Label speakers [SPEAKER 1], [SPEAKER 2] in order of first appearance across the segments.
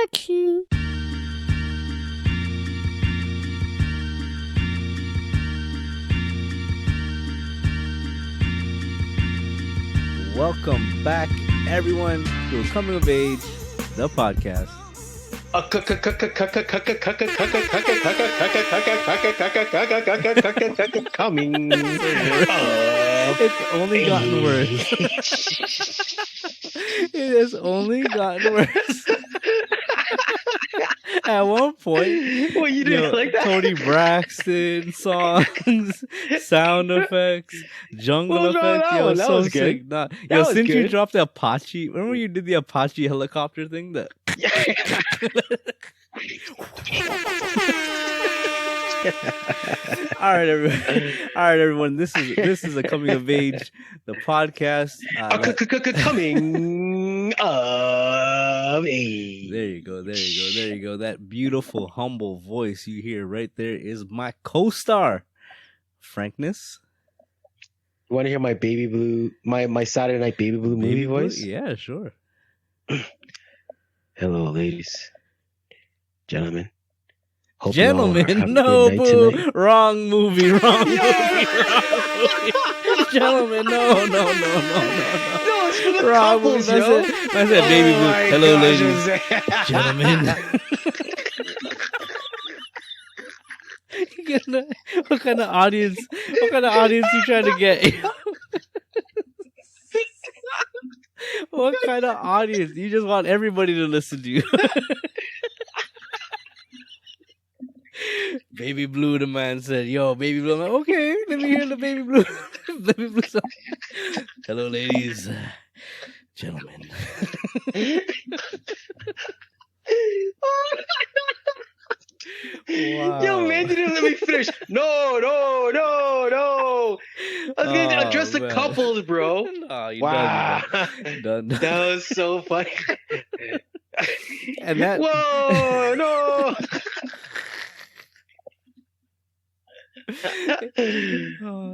[SPEAKER 1] Production. Welcome back, everyone, to Coming of Age, the podcast.
[SPEAKER 2] Coming.
[SPEAKER 1] It's only gotten worse. It has only gotten worse. At one point,
[SPEAKER 2] Well, you didn't like that?
[SPEAKER 1] Tony Braxton songs, sound effects, jungle effects.
[SPEAKER 2] That
[SPEAKER 1] so
[SPEAKER 2] was
[SPEAKER 1] sick.
[SPEAKER 2] good.
[SPEAKER 1] Since you
[SPEAKER 2] good.
[SPEAKER 1] dropped the Apache, remember you did the Apache helicopter thing? That. All right, everyone. This is a Coming of Age, the podcast.
[SPEAKER 2] Coming of age.
[SPEAKER 1] There you go. That beautiful, humble voice you hear right there is my co-star, Frankness.
[SPEAKER 2] You want to hear my baby blue, my Saturday Night Baby Blue movie voice?
[SPEAKER 1] Yeah, sure.
[SPEAKER 2] Hello, ladies, gentlemen.
[SPEAKER 1] Gentlemen, no, boo. Wrong movie. Gentlemen, no.
[SPEAKER 2] No, it's for the
[SPEAKER 1] Wrong
[SPEAKER 2] couples,
[SPEAKER 1] movie.
[SPEAKER 2] yo.
[SPEAKER 1] I said baby blue. Hello, ladies, gentlemen. What kind of audience you trying to get? What kind of audience? You just want everybody to listen to you. Baby Blue, the man said, yo, Baby Blue. I'm like, okay, let me hear the Baby Blue. Baby Blue song. Hello, ladies, gentlemen. Wow.
[SPEAKER 2] Yo, man, didn't let me finish. No. I was going to address the couples, bro.
[SPEAKER 1] No, you
[SPEAKER 2] Wow.
[SPEAKER 1] done.
[SPEAKER 2] That was so funny.
[SPEAKER 1] And that.
[SPEAKER 2] Whoa, no.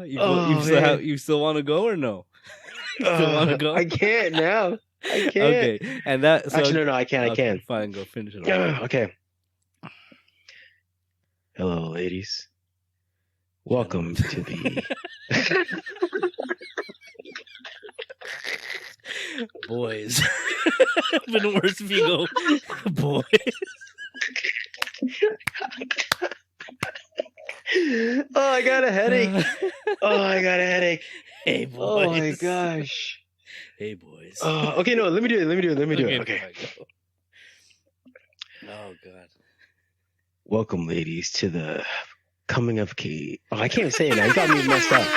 [SPEAKER 1] You still want to go or no? You still want to go?
[SPEAKER 2] I can't now. I can't.
[SPEAKER 1] Okay, and that. So,
[SPEAKER 2] Actually, no, I can.
[SPEAKER 1] okay,
[SPEAKER 2] I can.
[SPEAKER 1] Fine, go finish it off.
[SPEAKER 2] Okay. Hello, ladies. Welcome to the.
[SPEAKER 1] Boys. Been worse if you go. Boys.
[SPEAKER 2] Oh, I got a headache.
[SPEAKER 1] Hey, boys.
[SPEAKER 2] Oh my gosh.
[SPEAKER 1] Hey, boys.
[SPEAKER 2] Okay, no, let me do it. Okay.
[SPEAKER 1] Fine, oh, God.
[SPEAKER 2] Welcome, ladies, to the Coming of Age. Oh, I can't even say it now. You got me messed up.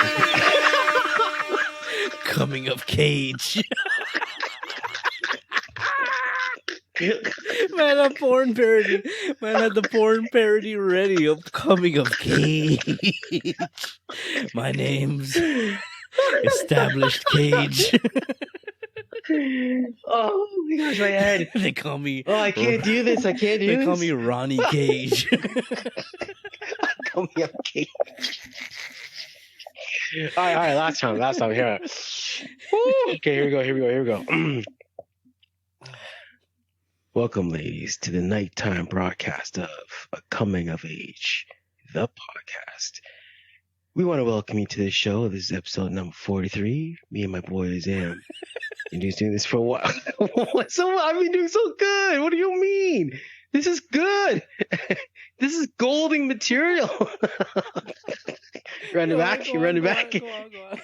[SPEAKER 1] Coming of Cage. Man, a porn parody. Man had the porn parody ready of Coming of Cage. My name's Established Cage.
[SPEAKER 2] Oh my gosh, my head.
[SPEAKER 1] They call me.
[SPEAKER 2] Oh, I can't do this.
[SPEAKER 1] They call me Ronnie Cage.
[SPEAKER 2] Coming of Cage. All right. Last time. Here. Okay, here we go. Welcome, ladies, to the nighttime broadcast of A Coming of Age, the podcast. We want to welcome you to the show. This is episode number 43. Me and my boy Azam. Been doing this for a while. I've been doing so good. What do you mean? This is good. This is golden material. Run it back. Go on.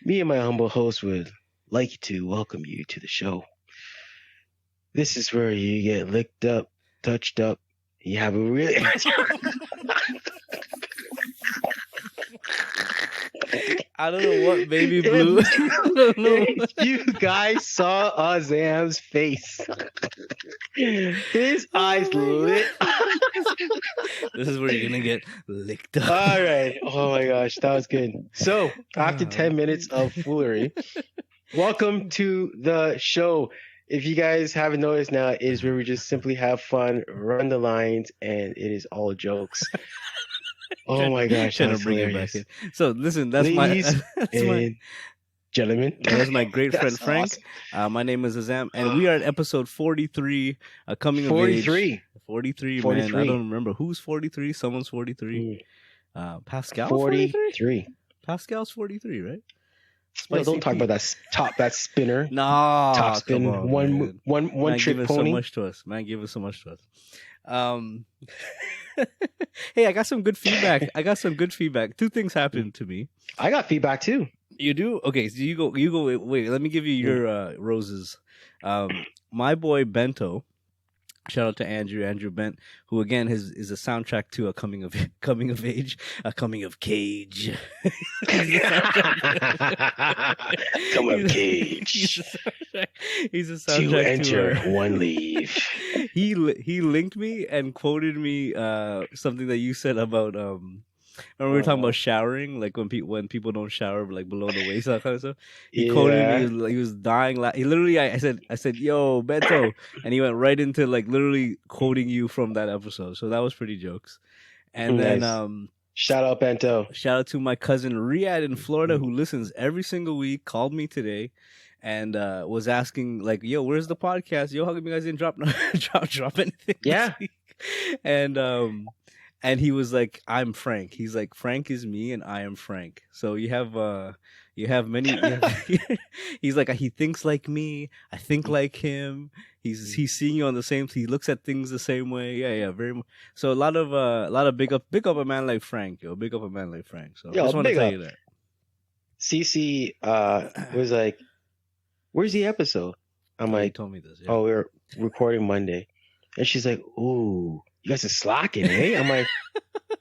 [SPEAKER 2] Me and my humble host would like to welcome you to the show. This is where you get licked up, touched up. You have a really...
[SPEAKER 1] I don't know what Baby Blue.
[SPEAKER 2] If you guys saw Azam's face, his eyes lit.
[SPEAKER 1] This is where you're gonna get licked up.
[SPEAKER 2] All right. Oh my gosh, that was good. So after 10 minutes of foolery, welcome to the show. If you guys haven't noticed now, it is where we just simply have fun, run the lines, and it is all jokes. Oh my gosh,
[SPEAKER 1] trying to bring it back in. So listen, that's
[SPEAKER 2] Ladies
[SPEAKER 1] my
[SPEAKER 2] gentlemen.
[SPEAKER 1] That is my great friend
[SPEAKER 2] That's
[SPEAKER 1] Frank.
[SPEAKER 2] awesome.
[SPEAKER 1] My name is Azam, and we are at episode 43, coming of age.
[SPEAKER 2] 43.
[SPEAKER 1] 43, man.
[SPEAKER 2] 43.
[SPEAKER 1] I don't remember who's 43. Someone's 43. Pascal's
[SPEAKER 2] 43.
[SPEAKER 1] Pascal's 43, right?
[SPEAKER 2] No, don't talk
[SPEAKER 1] Pete.
[SPEAKER 2] about that spinner.
[SPEAKER 1] Nah,
[SPEAKER 2] Top spin.
[SPEAKER 1] come on,
[SPEAKER 2] One
[SPEAKER 1] man,
[SPEAKER 2] trick
[SPEAKER 1] giving
[SPEAKER 2] pony.
[SPEAKER 1] so much to us. Man, giving so much to us. Hey, I got some good feedback. Two things happened to me.
[SPEAKER 2] I got feedback too.
[SPEAKER 1] You do? Okay, so you go. Wait, let me give you your roses. My boy Bento. Shout out to Andrew Bent, who again is a soundtrack to a coming of age, a coming of cage.
[SPEAKER 2] Coming of cage.
[SPEAKER 1] He's a soundtrack
[SPEAKER 2] to enter,
[SPEAKER 1] to
[SPEAKER 2] one leave.
[SPEAKER 1] He linked me and quoted me something that you said about remember we were talking about showering, like when people don't shower like below the waist, that kind of stuff. He quoted me, he was dying. He literally, I said, "Yo, Bento," and he went right into like literally quoting you from that episode. So that was pretty jokes. And
[SPEAKER 2] nice.
[SPEAKER 1] then
[SPEAKER 2] shout out Bento.
[SPEAKER 1] Shout out to my cousin Riyadh in Florida who listens every single week. Called me today and was asking like, "Yo, where's the podcast? Yo, how come you guys didn't drop anything?"
[SPEAKER 2] Yeah.
[SPEAKER 1] And he was like, "I'm Frank." He's like, "Frank is me, and I am Frank." So you have many. He's like, he thinks like me. I think like him. He's seeing you on the same. He looks at things the same way. Yeah, very much. So a lot of big up a man like Frank. Yo, big up a man like Frank. So I just want to tell you that.
[SPEAKER 2] Cece was like, "Where's the episode?" I'm like,
[SPEAKER 1] "You told me this." Yeah.
[SPEAKER 2] "Oh, we're recording Monday," and she's like, "Ooh. You guys are slacking, eh?" I'm like,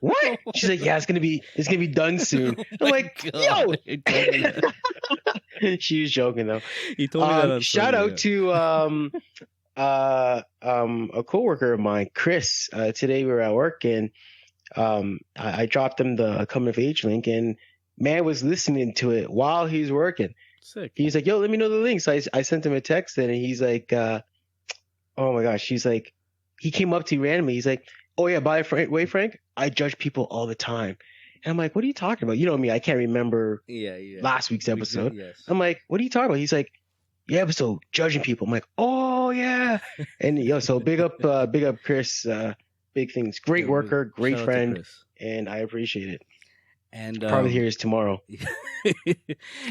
[SPEAKER 2] "What?" She's like, "Yeah, it's gonna be done soon." I'm like, "Yo." She was joking though.
[SPEAKER 1] He told me that.
[SPEAKER 2] Shout out to a coworker of mine, Chris. Today we were at work and I dropped him the coming of age link, and man was listening to it while he's working.
[SPEAKER 1] Sick.
[SPEAKER 2] He's like, "Yo, let me know the link." So I sent him a text and he's like, "Oh my gosh," he's like. He came up to me randomly. He's like, "Oh yeah, by the way, Frank, I judge people all the time." And I'm like, "What are you talking about?" You know me, I can't remember last week's episode.
[SPEAKER 1] Yes.
[SPEAKER 2] I'm like, "What are you talking about?" He's like, "Yeah, episode judging people." I'm like, "Oh yeah." And so big up Chris. Big things. Great worker, great friend, and I appreciate it. And probably hear this tomorrow.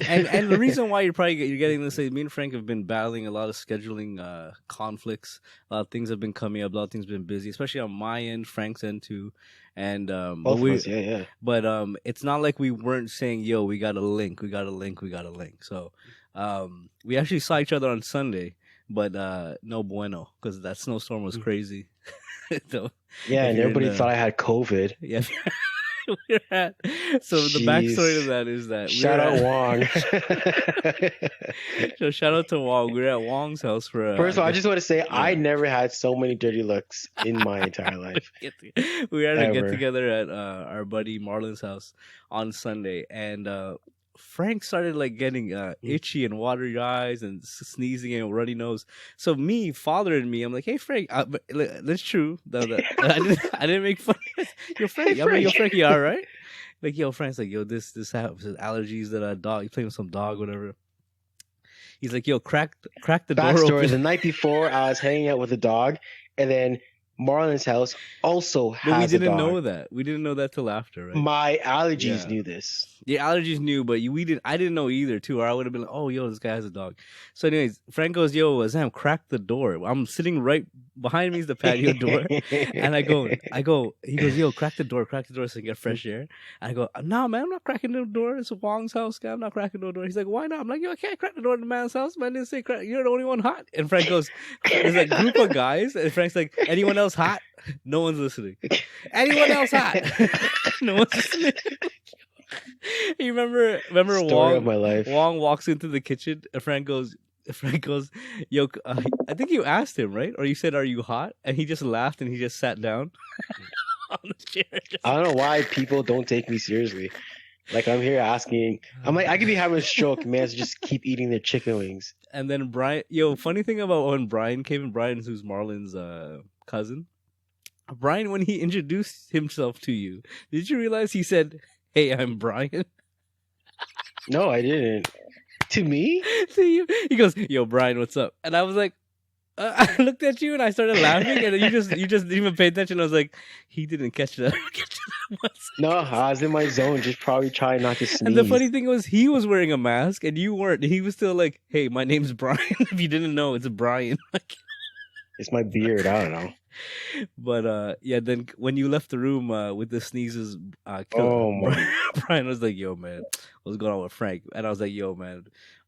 [SPEAKER 1] and the reason why you're getting this is me and Frank have been battling a lot of scheduling conflicts. A lot of things have been coming up. A lot of things have been busy, especially on my end, Frank's end too. And
[SPEAKER 2] both of us, yeah.
[SPEAKER 1] But it's not like we weren't saying, "Yo, we got a link. So we actually saw each other on Sunday, but no bueno because that snowstorm was crazy. So,
[SPEAKER 2] yeah, and everybody thought I had COVID.
[SPEAKER 1] Yeah. So the backstory of that is that
[SPEAKER 2] shout out Wong.
[SPEAKER 1] So shout out to Wong. We were at Wong's house for.
[SPEAKER 2] First of all, I just want to say I never had so many dirty looks in my entire life.
[SPEAKER 1] We had to get together at our buddy Marlon's house on Sunday, and Frank started like getting itchy and watery eyes and sneezing and runny nose. So me, fathering me, I'm like, "Hey Frank, that's true. I didn't make fun. Yo Frank,
[SPEAKER 2] hey, Frank.
[SPEAKER 1] Yo Frank, you all right?" Like, yo, Frank's like, "Yo, this happens. Allergies that a dog. You playing with some dog, whatever." He's like, "Yo, crack the door open."
[SPEAKER 2] The night before, I was hanging out with a dog, and then Marlon's house also has a dog.
[SPEAKER 1] But we didn't know that. We didn't know that till after, right?
[SPEAKER 2] My allergies knew this.
[SPEAKER 1] The allergies knew, but I didn't know either, too. Or I would have been like, "Oh, yo, this guy has a dog." So anyways, Frank goes, "Yo, Azam, crack the door." I'm sitting right behind me is the patio door. And I go, he goes, "Yo, crack the door so I can get fresh air." And I go, "No, man, I'm not cracking the door. It's Wong's house, guy. I'm not cracking the door." He's like, "Why not?" I'm like, "Yo, I can't crack the door in the man's house. Man didn't say crack. You're the only one hot." And Frank goes, there's a group of guys. And Frank's like, "Anyone else hot?" No one's listening. "Anyone else hot?" No one's listening. You remember
[SPEAKER 2] Story
[SPEAKER 1] Wong?
[SPEAKER 2] Of my life.
[SPEAKER 1] Wong walks into the kitchen. And Frank goes, "Yo, I think you asked him, right? Or you said, 'Are you hot?' And he just laughed and he just sat down on the chair.
[SPEAKER 2] I don't know why people don't take me seriously. Like I'm here asking. I'm like, I could be having a stroke. Man, just keep eating their chicken wings.
[SPEAKER 1] And then Brian, funny thing about when Brian came in, Brian, who's Marlon's cousin. Brian, when he introduced himself to you, did you realize he said, "Hey, I'm Brian"?
[SPEAKER 2] No, I didn't. To me?
[SPEAKER 1] See you. He goes, "Yo, Brian, what's up?" And I was like, I looked at you and I started laughing, and then you just didn't even pay attention. I was like, he didn't catch that.
[SPEAKER 2] No, I was in my zone, just probably trying not to sneeze.
[SPEAKER 1] And the funny thing was, he was wearing a mask and you weren't. He was still like, "Hey, my name's Brian." If you didn't know, it's Brian.
[SPEAKER 2] It's my beard. I don't know.
[SPEAKER 1] But yeah, then when you left the room with the sneezes,
[SPEAKER 2] Oh my!
[SPEAKER 1] Brian was like, "Yo, man, what's going on with Frank?" And I was like, "Yo, man,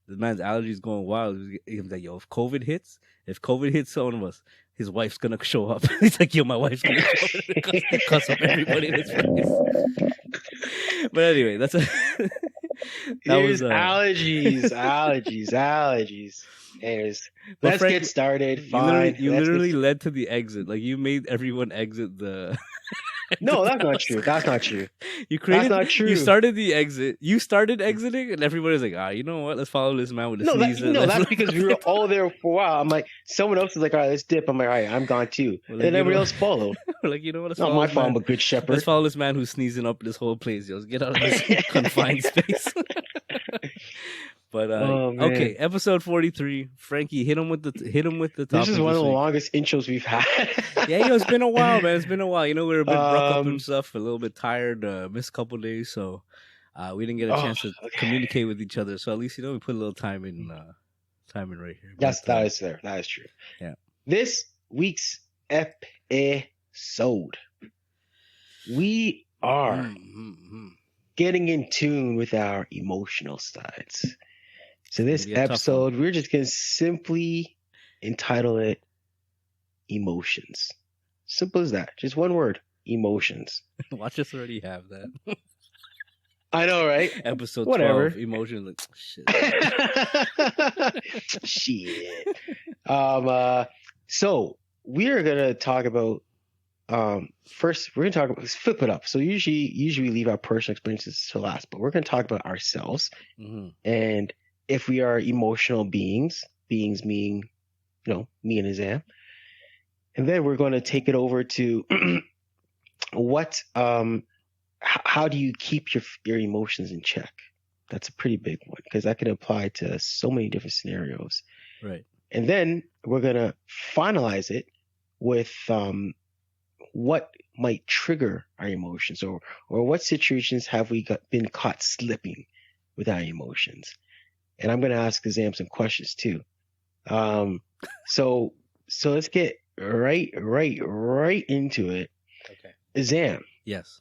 [SPEAKER 1] the man's allergies going wild." He was like, "Yo, if COVID hits one of us, his wife's gonna show up." He's like, "Yo, my wife's gonna show up and cuss up everybody in this place." But anyway, that
[SPEAKER 2] Here's
[SPEAKER 1] was
[SPEAKER 2] allergies. Anyways,
[SPEAKER 1] But
[SPEAKER 2] let's
[SPEAKER 1] Frank,
[SPEAKER 2] get started.
[SPEAKER 1] you
[SPEAKER 2] Fine.
[SPEAKER 1] literally led to the exit. Like, you made everyone exit the.
[SPEAKER 2] No, that's not true. That's not true.
[SPEAKER 1] That's
[SPEAKER 2] not true.
[SPEAKER 1] You started the exit. You started exiting, and everybody's like, you know what? Let's follow this man with the sneeze.
[SPEAKER 2] That's because we were all there for a while. I'm like, someone else is like, all right, let's dip. I'm like, all right, I'm gone too.
[SPEAKER 1] Well,
[SPEAKER 2] and everybody else followed.
[SPEAKER 1] We're like, you know what?
[SPEAKER 2] It's not my fault. I'm a good shepherd.
[SPEAKER 1] Let's follow this man who's sneezing up this whole place. Yo, let's get out of this confined space. But okay, episode 43. Frankie, hit him with the topic.
[SPEAKER 2] This is one of the longest intros we've had.
[SPEAKER 1] Yeah, it's been a while, man. It's been a while. You know, we were a bit rough up and stuff, a little bit tired, missed a couple days, so we didn't get a chance to communicate with each other. So at least, we put a little time in right here.
[SPEAKER 2] Yes, that is there. That is true.
[SPEAKER 1] Yeah.
[SPEAKER 2] This week's episode, we are getting in tune with our emotional sides. So this episode, we're just going to simply entitle it Emotions. Simple as that. Just one word. Emotions.
[SPEAKER 1] Watch us already have that.
[SPEAKER 2] I know, right?
[SPEAKER 1] Episode 12, Emotions. Like, shit.
[SPEAKER 2] Shit. So we're going to talk about first, we're going to talk about, let's flip it up. So usually we leave our personal experiences to last, but we're going to talk about ourselves and if we are emotional beings meaning, me and Azam. And then we're going to take it over to how do you keep your emotions in check? That's a pretty big one because that can apply to so many different scenarios.
[SPEAKER 1] Right.
[SPEAKER 2] And then we're going to finalize it with what might trigger our emotions or what situations have we been caught slipping with our emotions. And I'm going to ask Azam some questions too. So let's get right into it.
[SPEAKER 1] Okay.
[SPEAKER 2] Azam.
[SPEAKER 1] Yes.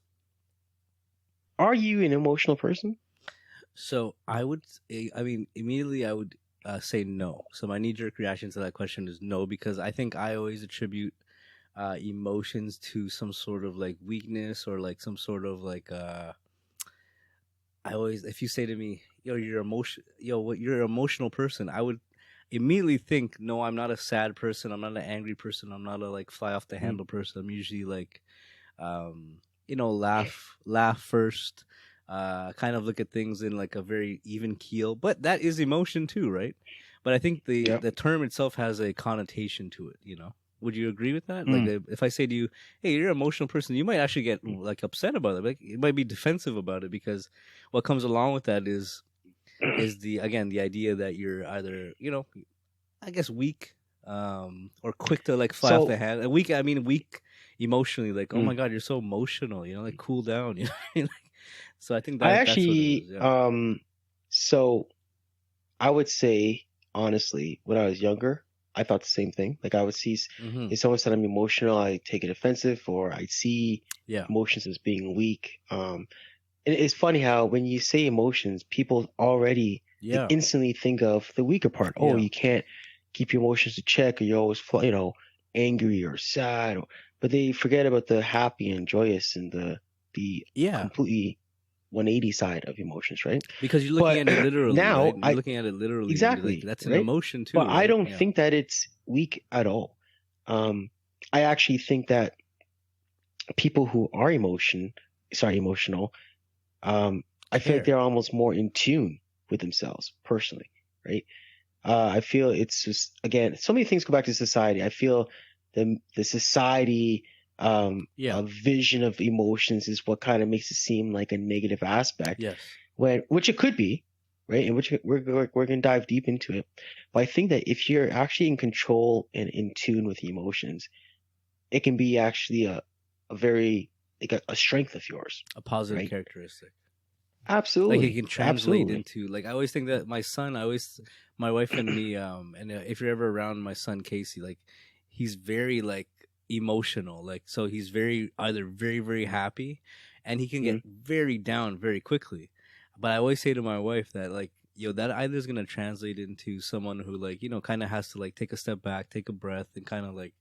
[SPEAKER 2] Are you an emotional person?
[SPEAKER 1] So immediately I would say no. So my knee-jerk reaction to that question is no, because I think I always attribute emotions to some sort of like weakness or like some sort of like if you say to me, you're an emotional person, I would immediately think, no, I'm not a sad person, I'm not an angry person, I'm not a like fly off the handle person. I'm usually like laugh first, kind of look at things in like a very even keel, but that is emotion too, right? But I think the term itself has a connotation to it, Would you agree with that? Like, if I say to you, "Hey, you're an emotional person," you might actually get like upset about it. Like, you might be defensive about it because what comes along with that is the idea that you're either I guess weak, or quick to like fly off the hand. And weak, I mean weak emotionally. Like, oh my god, you're so emotional. Like, cool down. So I think that
[SPEAKER 2] that's what it is,
[SPEAKER 1] yeah.
[SPEAKER 2] So I would say honestly, when I was younger, I thought the same thing. Like, I would see if someone said I'm emotional, I take it offensive, or I see emotions as being weak. And it's funny how when you say emotions, people already they instantly think of the weaker part. Oh, you can't keep your emotions in check, or you're always angry or sad, but they forget about the happy and joyous and the completely 180 side of emotions, right?
[SPEAKER 1] Because you're looking at it literally.
[SPEAKER 2] Now,
[SPEAKER 1] right? You're looking at it literally.
[SPEAKER 2] Exactly.
[SPEAKER 1] Like, that's an emotion too.
[SPEAKER 2] But
[SPEAKER 1] right?
[SPEAKER 2] I don't think that it's weak at all. I actually think that people who are emotional, I feel like they're almost more in tune with themselves personally, right? I feel it's just, again, so many things go back to society. I feel the society a vision of emotions is what kind of makes it seem like a negative aspect.
[SPEAKER 1] Yes.
[SPEAKER 2] Which it could be, right? And we're gonna dive deep into it. But I think that if you're actually in control and in tune with emotions, it can be actually a very like a strength of yours,
[SPEAKER 1] A positive
[SPEAKER 2] right?
[SPEAKER 1] characteristic. Like it
[SPEAKER 2] Absolutely,
[SPEAKER 1] can translate
[SPEAKER 2] absolutely.
[SPEAKER 1] into, like, I always think that my wife and me, and if you're ever around my son Casey, like, he's very like emotional, like, so he's very either very very happy, and he can get
[SPEAKER 2] Mm.
[SPEAKER 1] very down very quickly. But I always say to my wife that, like, yo, that either is gonna translate into someone who, like, kind of has to like take a step back, take a breath, and kind of like,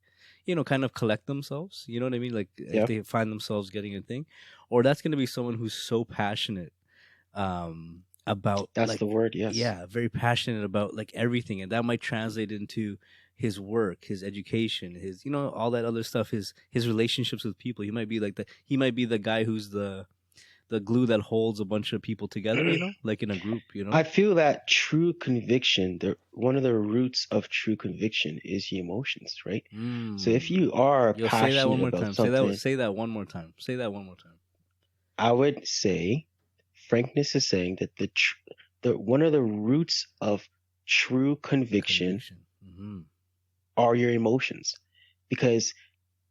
[SPEAKER 1] kind of collect themselves. You know what I mean? Like if
[SPEAKER 2] Yeah,
[SPEAKER 1] they find themselves getting a thing, or that's gonna be someone who's so passionate about,
[SPEAKER 2] that's
[SPEAKER 1] like,
[SPEAKER 2] the word. Yes.
[SPEAKER 1] yeah, very passionate about like everything, and that might translate into his work, his education, his, all that other stuff, his relationships with people. He might be the guy who's the glue that holds a bunch of people together, like in a group,
[SPEAKER 2] I feel that true conviction, one of the roots of true conviction is the emotions, right? So if
[SPEAKER 1] mm.
[SPEAKER 2] you are
[SPEAKER 1] Yo, say that one
[SPEAKER 2] passionate
[SPEAKER 1] more
[SPEAKER 2] about
[SPEAKER 1] time, say that
[SPEAKER 2] something,
[SPEAKER 1] say that one more time, say that one more time.
[SPEAKER 2] I would say frankness is saying that the one of the roots of true conviction
[SPEAKER 1] Conviction. Mm-hmm.
[SPEAKER 2] are your emotions. Because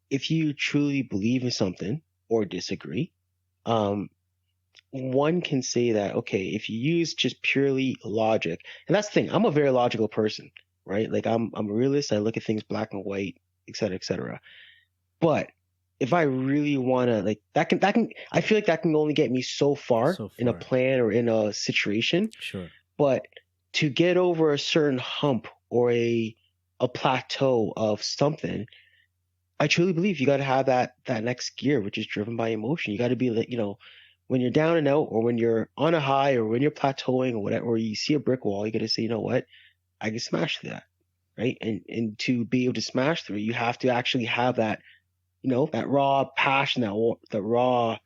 [SPEAKER 2] if you truly believe in something or disagree, um, one can say that, okay, if you use just purely logic, and that's the thing, I'm a very logical person, right? Like I'm a realist, I look at things black and white, et cetera, et cetera. But if I really wanna, like, I feel like that can only get me so far
[SPEAKER 1] So
[SPEAKER 2] in a
[SPEAKER 1] far.
[SPEAKER 2] plan or in a situation.
[SPEAKER 1] Sure.
[SPEAKER 2] But to get over a certain hump or a plateau of something, I truly believe you got to have that next gear, which is driven by emotion. You got to be like, when you're down and out, or when you're on a high, or when you're plateauing, or whatever, or you see a brick wall, you got to say, you know what, I can smash through that, right? And to be able to smash through, you have to actually have that, that raw passion, that raw,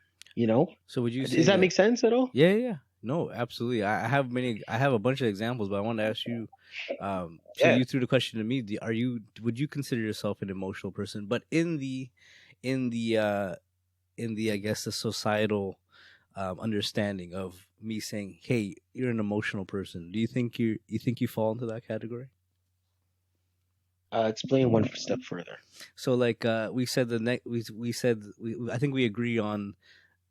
[SPEAKER 1] So would you
[SPEAKER 2] Does
[SPEAKER 1] say
[SPEAKER 2] that
[SPEAKER 1] that?
[SPEAKER 2] make sense at all?
[SPEAKER 1] Yeah, yeah, yeah. No, absolutely. I have a bunch of examples, but I want to ask you. So
[SPEAKER 2] Yeah.
[SPEAKER 1] you threw the question to me. Would you consider yourself an emotional person? But in the, I guess, the societal understanding of me saying, "Hey, you're an emotional person." Do you think you fall into that category?
[SPEAKER 2] Explain one step further.
[SPEAKER 1] So, like, we said we said I think we agree on,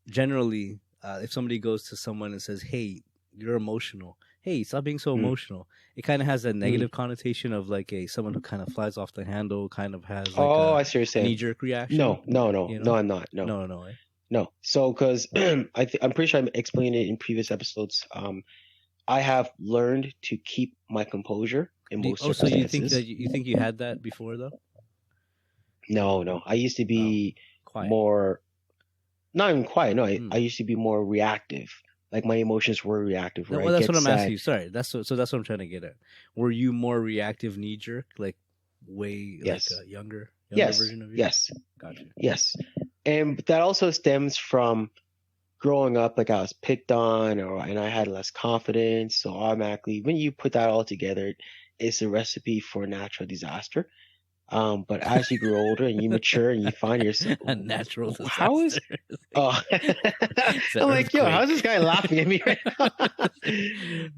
[SPEAKER 1] generally, if somebody goes to someone and says, "Hey, you're emotional. Hey, stop being so
[SPEAKER 2] Mm,
[SPEAKER 1] emotional," it kind of has a
[SPEAKER 2] mm.
[SPEAKER 1] negative connotation of like someone who kind of flies off the handle, kind of has like
[SPEAKER 2] Oh,
[SPEAKER 1] a
[SPEAKER 2] I see what you're saying.
[SPEAKER 1] knee jerk reaction.
[SPEAKER 2] No, no, no,
[SPEAKER 1] You
[SPEAKER 2] no,
[SPEAKER 1] know?
[SPEAKER 2] I'm not. No.
[SPEAKER 1] No, no, eh?
[SPEAKER 2] No. So, because I'm pretty sure I explained it in previous episodes. I have learned to keep my composure in most
[SPEAKER 1] So you think
[SPEAKER 2] circumstances.
[SPEAKER 1] that you think you had that before though?
[SPEAKER 2] No, no. I used to
[SPEAKER 1] Oh,
[SPEAKER 2] be
[SPEAKER 1] quiet.
[SPEAKER 2] more, not even quiet. No, I
[SPEAKER 1] Hmm.
[SPEAKER 2] used to be more reactive. Like my emotions were reactive,
[SPEAKER 1] No,
[SPEAKER 2] where I
[SPEAKER 1] well, that's
[SPEAKER 2] get
[SPEAKER 1] what I'm asking
[SPEAKER 2] sad.
[SPEAKER 1] you. Sorry, that's what I'm trying to get at. Were you more reactive, knee jerk, like way like
[SPEAKER 2] Yes,
[SPEAKER 1] a younger
[SPEAKER 2] yes,
[SPEAKER 1] version of you?
[SPEAKER 2] yes,
[SPEAKER 1] Gotcha.
[SPEAKER 2] yes. And that also stems from growing up, like I was picked on, and I had less confidence. So automatically, when you put that all together, it's a recipe for natural disaster. But as you grow older and you mature and you find yourself,
[SPEAKER 1] A natural
[SPEAKER 2] how
[SPEAKER 1] disaster.
[SPEAKER 2] is, oh,
[SPEAKER 1] It's an
[SPEAKER 2] I'm like, yo, how's
[SPEAKER 1] earthquake.
[SPEAKER 2] this guy laughing at me right now?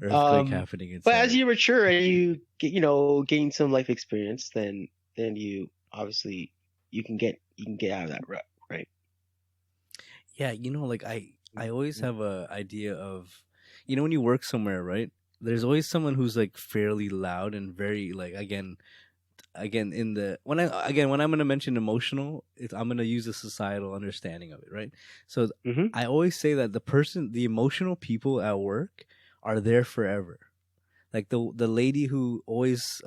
[SPEAKER 1] Earthquake happening
[SPEAKER 2] But as
[SPEAKER 1] inside.
[SPEAKER 2] you mature and you get, gain some life experience, then you obviously you can get out of that rut, right?
[SPEAKER 1] Yeah, like I always have a idea of, when you work somewhere, right? There's always someone who's like fairly loud and very like, again in the when I'm gonna mention emotional, I'm gonna use a societal understanding of it, right? So
[SPEAKER 2] Mm-hmm.
[SPEAKER 1] I always say that the emotional people at work are there forever. Like the lady who always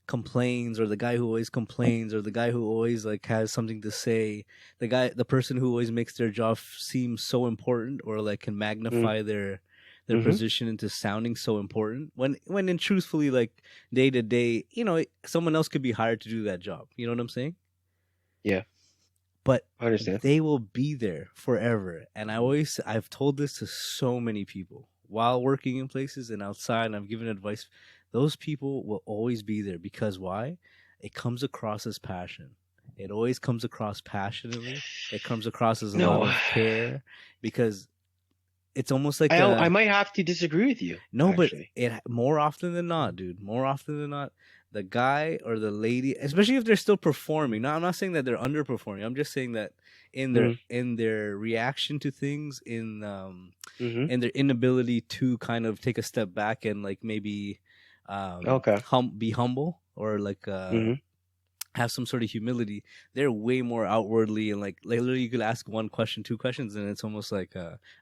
[SPEAKER 1] complains, or the guy who always complains, or the guy who always like has something to say, the person who always makes their job seem so important, or like can magnify their
[SPEAKER 2] Mm-hmm.
[SPEAKER 1] position into sounding so important, when in truthfully, like, day to day, someone else could be hired to do that job, you know what I'm saying?
[SPEAKER 2] Yeah,
[SPEAKER 1] But
[SPEAKER 2] I understand.
[SPEAKER 1] they will be there forever. And I've told this to so many people while working in places and outside, and I've given advice. Those people will always be there, because why? It comes across as passion. It always comes across passionately. It comes across as a lot
[SPEAKER 2] No,
[SPEAKER 1] of care, because it's almost like
[SPEAKER 2] I might have to disagree with you.
[SPEAKER 1] no,
[SPEAKER 2] actually.
[SPEAKER 1] but it more often than not, dude. More often than not, the guy or the lady, especially if they're still performing. No, I'm not saying that they're underperforming. I'm just saying that in their reaction to things,
[SPEAKER 2] Mm-hmm.
[SPEAKER 1] in their inability to kind of take a step back and like maybe
[SPEAKER 2] Okay.
[SPEAKER 1] be humble or like
[SPEAKER 2] Mm-hmm.
[SPEAKER 1] have some sort of humility, they're way more outwardly and like literally you could ask one question, two questions, and it's almost like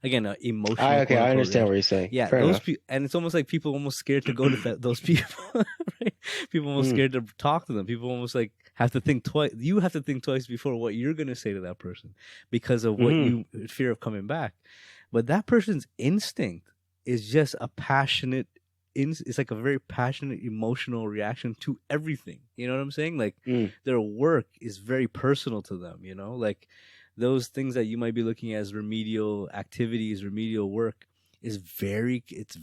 [SPEAKER 1] again emotional.
[SPEAKER 2] Okay, I understand
[SPEAKER 1] reaction.
[SPEAKER 2] what you're saying.
[SPEAKER 1] Yeah,
[SPEAKER 2] Fair
[SPEAKER 1] those
[SPEAKER 2] enough.
[SPEAKER 1] people, and it's almost like people almost scared to go to those people. Right? People almost scared to talk to them. People almost like have to think twice. You have to think twice before what you're gonna say to that person because of what you fear of coming back. But that person's instinct is just a passionate. It's like a very passionate, emotional reaction to everything. You know what I'm saying? Like their work is very personal to them. You know, like those things that you might be looking at as remedial activities, remedial work is it's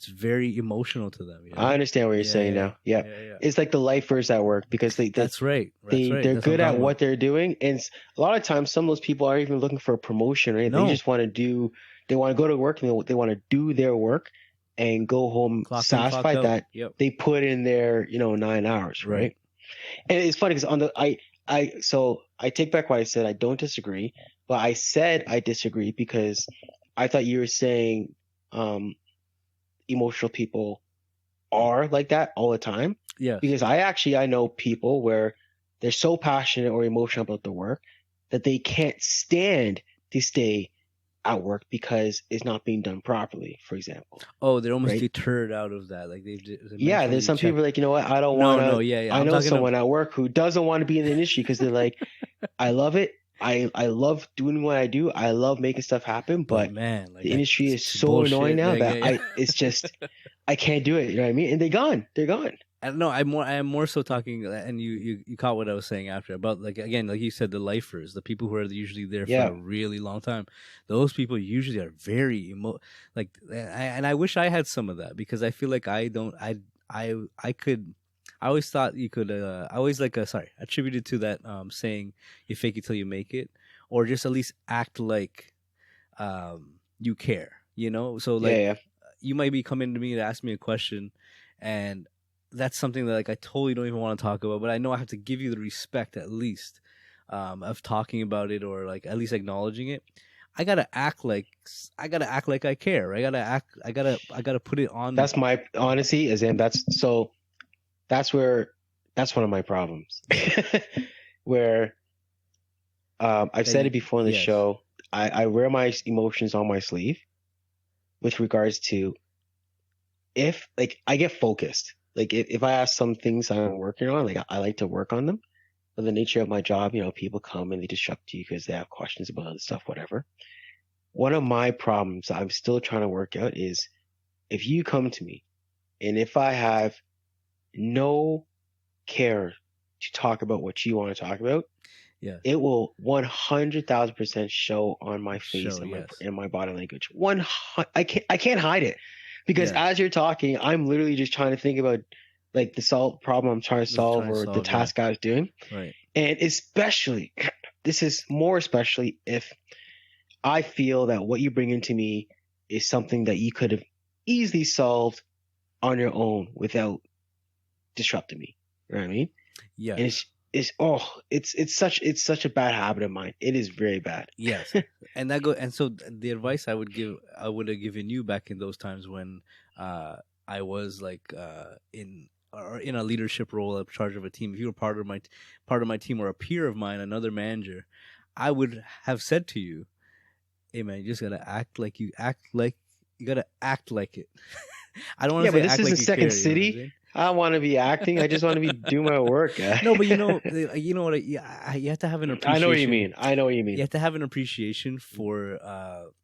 [SPEAKER 1] very emotional to them. You know?
[SPEAKER 2] I understand what you're saying now. Yeah. It's like the lifers at work because
[SPEAKER 1] that's right.
[SPEAKER 2] They're good at what they're doing, and a lot of times some of those people aren't even looking for a promotion, right?
[SPEAKER 1] No.
[SPEAKER 2] They just want to they want to go to work and they want to do their work and go home satisfied that they put in their 9 hours, right? And it's funny because on the I take back what I said. I don't disagree, but I said I disagree because I thought you were saying emotional people are like that all the time.
[SPEAKER 1] Yeah.
[SPEAKER 2] Because I know people where they're so passionate or emotional about the work that they can't stand to stay at work because it's not being done properly, for example.
[SPEAKER 1] Oh, they're almost deterred out of that. Like
[SPEAKER 2] yeah, there's some people like, you know what, I don't want to.
[SPEAKER 1] No, yeah.
[SPEAKER 2] I know someone at work who doesn't want to be in the industry because they're like, I love it. I love doing what I do. I love making stuff happen, but
[SPEAKER 1] man, like
[SPEAKER 2] the industry is so annoying now that it's just I can't do it. You know what I mean? And they're gone.
[SPEAKER 1] I don't know. I am more so talking, and you caught what I was saying after about like again, like you said, the lifers, the people who are usually there for a really long time. Those people usually are very and I wish I had some of that because I feel like I don't. I could. I always thought you could. I always attributed to that saying, "You fake it till you make it," or just at least act like you care. You know, so like you might be coming to me to ask me a question, and that's something that like I totally don't even want to talk about, but I know I have to give you the respect at least of talking about it or like at least acknowledging it. I gotta act like I care. I gotta put it on.
[SPEAKER 2] That's my honesty, Azam. That's one of my problems. Where I've said it before in the show. I wear my emotions on my sleeve with regards to if like I get focused. Like if I have some things I'm working on, like I like to work on them. But the nature of my job, people come and they disrupt you because they have questions about other stuff, whatever. One of my problems I'm still trying to work out is if you come to me and if I have no care to talk about what you want to talk about, it will 100,000% show on my face and my body language. I can't hide it. Because as you're talking, I'm literally just trying to think about like the problem I'm trying to solve or the task I was doing.
[SPEAKER 1] Right.
[SPEAKER 2] And especially, this is more especially if I feel that what you bring into me is something that you could have easily solved on your own without disrupting me. You know what I mean?
[SPEAKER 1] Yeah.
[SPEAKER 2] And it's such a bad habit of mine. It is very bad.
[SPEAKER 1] Yes. And so the advice I would have given you back in those times when I was like in a leadership role, in charge of a team. If you were part of my team or a peer of mine, another manager, I would have said to you, "Hey man, you just gotta act like you gotta act like it." I don't want to say
[SPEAKER 2] but this
[SPEAKER 1] act
[SPEAKER 2] isn't
[SPEAKER 1] like
[SPEAKER 2] Second City. I don't want to be acting. I just want to be doing my work.
[SPEAKER 1] No, but you know what? You have to have an appreciation.
[SPEAKER 2] I know what you mean.
[SPEAKER 1] You have to have an appreciation for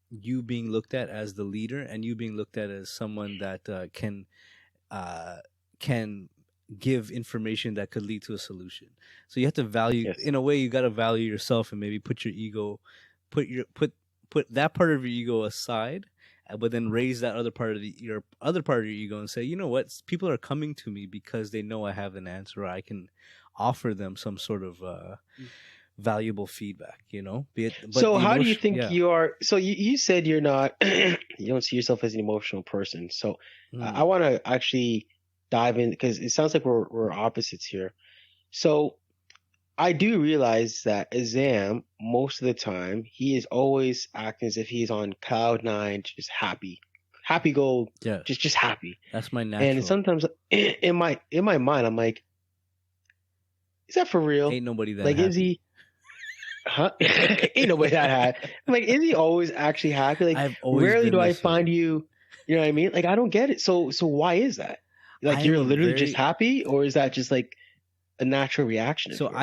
[SPEAKER 1] you being looked at as the leader, and you being looked at as someone that can give information that could lead to a solution. So you have to value, in a way, you got to value yourself and maybe put your ego, put that part of your ego aside. But then raise that other part of your ego and say, you know what? People are coming to me because they know I have an answer. Or I can offer them some sort of valuable feedback, you know. Be it, but
[SPEAKER 2] So
[SPEAKER 1] the
[SPEAKER 2] how do you
[SPEAKER 1] emotion,
[SPEAKER 2] think
[SPEAKER 1] yeah.
[SPEAKER 2] you are? So you said you're not, you don't see yourself as an emotional person. So I
[SPEAKER 1] Mm,
[SPEAKER 2] want to actually dive in because it sounds like we're opposites here. So I do realize that Azam, most of the time, he is always acting as if he's on cloud nine, just happy, happy go,
[SPEAKER 1] yes,
[SPEAKER 2] just happy.
[SPEAKER 1] that's my
[SPEAKER 2] And
[SPEAKER 1] natural.
[SPEAKER 2] sometimes in my mind, I'm like, is that for real?
[SPEAKER 1] Ain't nobody that
[SPEAKER 2] Like, is
[SPEAKER 1] happy.
[SPEAKER 2] he? Huh? Ain't nobody that happy. I'm like, is he always actually happy? Like,
[SPEAKER 1] I've always
[SPEAKER 2] rarely
[SPEAKER 1] been
[SPEAKER 2] do I
[SPEAKER 1] this way.
[SPEAKER 2] find you. You know what I mean? Like, I don't get it. So why is that?
[SPEAKER 1] I
[SPEAKER 2] Like,
[SPEAKER 1] am
[SPEAKER 2] you're
[SPEAKER 1] a
[SPEAKER 2] literally just
[SPEAKER 1] very
[SPEAKER 2] happy, or is that just like a natural reaction of
[SPEAKER 1] so
[SPEAKER 2] yours?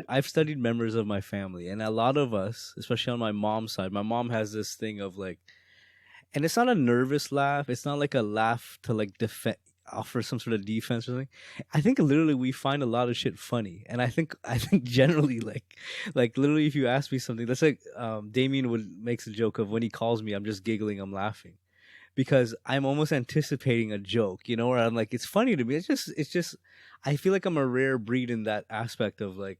[SPEAKER 1] I've studied members of my family, and a lot of us, especially on my mom's side, my mom has this thing of like, and it's not a nervous laugh. It's not like a laugh to like defend, offer some sort of defense or something. I think literally we find a lot of shit funny, and I think generally like literally if you ask me something, that's like Damien would makes a joke of when he calls me, I'm just giggling, I'm laughing because I'm almost anticipating a joke, you know, where I'm like, it's funny to me. It's just, I feel like I'm a rare breed in that aspect of like,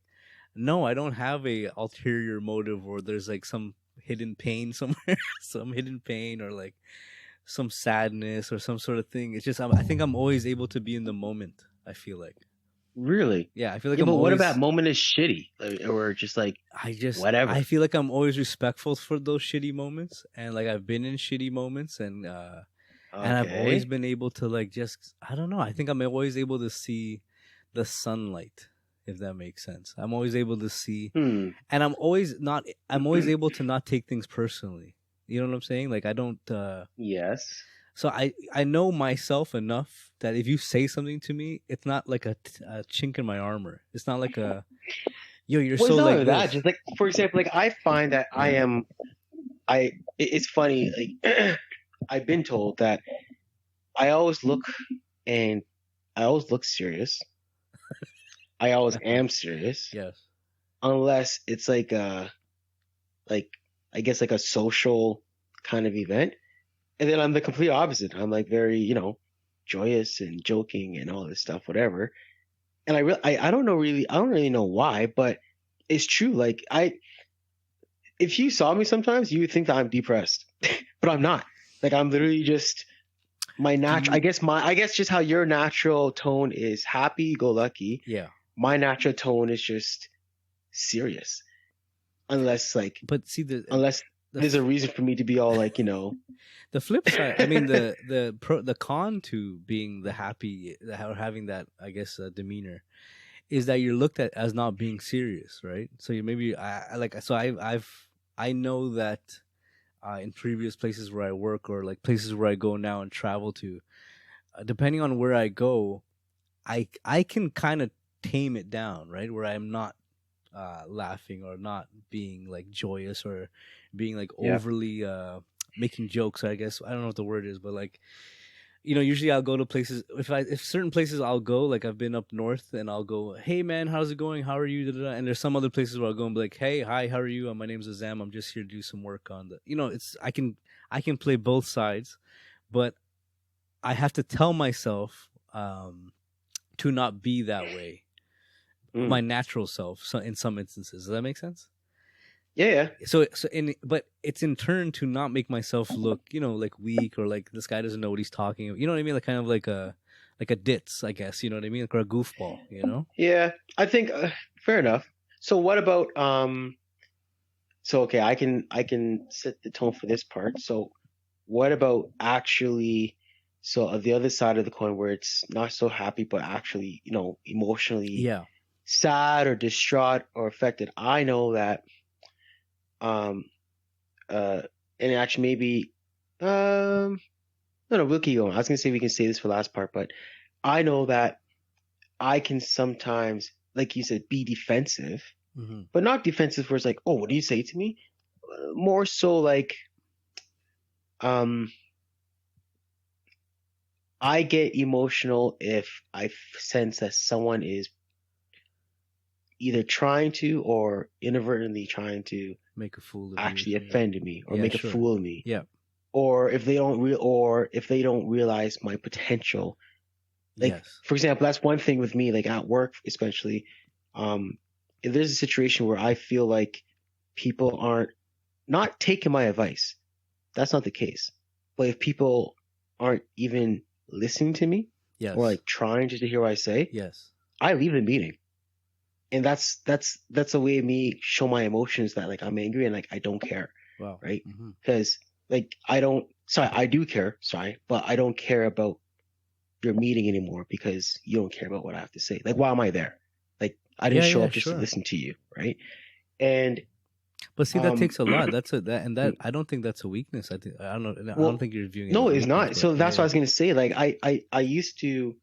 [SPEAKER 1] no, I don't have a ulterior motive or there's like some hidden pain somewhere, some hidden pain or like some sadness or some sort of thing. It's just, I think I'm always able to be in the moment. I feel like,
[SPEAKER 2] Really?
[SPEAKER 1] yeah, I feel like
[SPEAKER 2] Yeah,
[SPEAKER 1] I'm
[SPEAKER 2] but what if that
[SPEAKER 1] always,
[SPEAKER 2] moment is shitty, or just like
[SPEAKER 1] I
[SPEAKER 2] whatever?
[SPEAKER 1] feel like I'm always respectful for those shitty moments. And like I've been in shitty moments and I've always
[SPEAKER 2] Okay.
[SPEAKER 1] been able to like just I don't know. I think I'm always able to see the sunlight, if that makes sense. I'm always able to see,
[SPEAKER 2] Hmm.
[SPEAKER 1] and I'm always not. I'm always able to not take things personally. You know what I'm saying? Like I don't.
[SPEAKER 2] Yes.
[SPEAKER 1] So I know myself enough that if you say something to me, it's not like a chink in my armor. It's not like a yo, you're
[SPEAKER 2] Well, it's
[SPEAKER 1] so
[SPEAKER 2] not
[SPEAKER 1] like
[SPEAKER 2] only that.
[SPEAKER 1] this.
[SPEAKER 2] Just like, for example, like I find that I am. It's funny. Like I've been told that I always look and I always look serious. I always am serious,
[SPEAKER 1] Yes.
[SPEAKER 2] unless it's like I guess like a social kind of event. And then I'm the complete opposite. I'm like very, joyous and joking and all this stuff, whatever. And I don't really know why, but it's true. Like if you saw me sometimes, you would think that I'm depressed, but I'm not. Like I'm literally just my
[SPEAKER 1] Do
[SPEAKER 2] natural.
[SPEAKER 1] you?
[SPEAKER 2] I guess just how your natural tone is happy go lucky.
[SPEAKER 1] Yeah.
[SPEAKER 2] My natural tone is just serious, unless like
[SPEAKER 1] But see
[SPEAKER 2] unless
[SPEAKER 1] the
[SPEAKER 2] there's a reason for me to be all like
[SPEAKER 1] the flip side, I mean, the con to being the happy or having that, I guess, demeanor is that you're looked at as not being serious, right? So you maybe I like so I know that in previous places where I work or like places where I go now and travel to, depending on where I go, I can kind of tame it down, right? Where I'm not laughing or not being like joyous or being like
[SPEAKER 2] yeah.
[SPEAKER 1] overly making jokes. I guess I don't know what the word is, but like usually I'll go to places if certain places I'll go, like I've been up north and I'll go, hey man, how's it going? How are you? Da, da, da. And there's some other places where I'll go and be like, hey, hi, how are you? My name's Azam. I'm just here to do some work on the. It's I can play both sides, but I have to tell myself to not be that way,
[SPEAKER 2] Mm.
[SPEAKER 1] my natural self. So in some instances, does that make sense?
[SPEAKER 2] Yeah, yeah.
[SPEAKER 1] But it's in turn to not make myself look like weak or like this guy doesn't know what he's talking about. You know what I mean? Like kind of like a ditz, I guess. You know what I mean? Like or a goofball.
[SPEAKER 2] Yeah, I think fair enough. So what about so okay, I can set the tone for this part. So what about actually so the other side of the coin where it's not so happy but actually, emotionally
[SPEAKER 1] Yeah.
[SPEAKER 2] sad or distraught or affected. I know that um uh and actually maybe no, we'll keep going. I was gonna say we can say this for the last part, but I know that I can sometimes, like you said, be defensive,
[SPEAKER 1] Hmm.
[SPEAKER 2] but not defensive where it's like, oh, what do you say to me? More so like, um, I get emotional if I sense that someone is either trying to or inadvertently trying to
[SPEAKER 1] Make a fool of you or
[SPEAKER 2] actually
[SPEAKER 1] something.
[SPEAKER 2] offend me or
[SPEAKER 1] Yeah.
[SPEAKER 2] make a
[SPEAKER 1] Sure.
[SPEAKER 2] fool of me,
[SPEAKER 1] Yeah.
[SPEAKER 2] or if they don't realize my potential. Like,
[SPEAKER 1] Yes.
[SPEAKER 2] for example, that's one thing with me, like at work especially. Um, if there's a situation where I feel like people aren't not taking my advice, that's not the case. But if people aren't even listening to me
[SPEAKER 1] Yes.
[SPEAKER 2] or like trying to hear what I say,
[SPEAKER 1] Yes.
[SPEAKER 2] I leave the meeting. And that's a way of me show my emotions that like I'm angry and like I don't care.
[SPEAKER 1] Wow.
[SPEAKER 2] Right?
[SPEAKER 1] Mm-hmm.
[SPEAKER 2] Because like I do care, but I don't care about your meeting anymore because you don't care about what I have to say. Like, why am I there? Like, I didn't show up just to listen to you, right? And
[SPEAKER 1] but see, that takes a lot. I don't think that's a weakness. I don't think you're viewing it.
[SPEAKER 2] No,
[SPEAKER 1] as
[SPEAKER 2] it's not. So that's what I was gonna say. Like, I used to.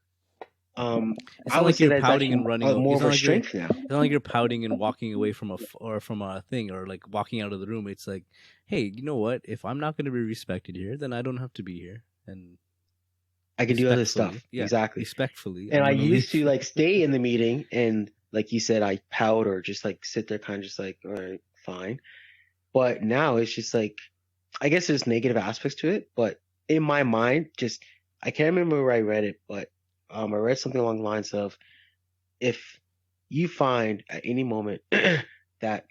[SPEAKER 1] It's not like you're pouting and running.
[SPEAKER 2] More of a strength now.
[SPEAKER 1] It's not like you're pouting and walking away from a thing or like walking out of the room. It's like, hey, you know what? If I'm not going to be respected here, then I don't have to be here, and
[SPEAKER 2] I can do other stuff. Yeah, exactly.
[SPEAKER 1] Respectfully.
[SPEAKER 2] And I used to like stay in the meeting and like you said, I pout or just like sit there kind of just like, all right, fine. But now it's just like, I guess there's negative aspects to it, but in my mind, I can't remember where I read it, but I read something along the lines of, if you find at any moment that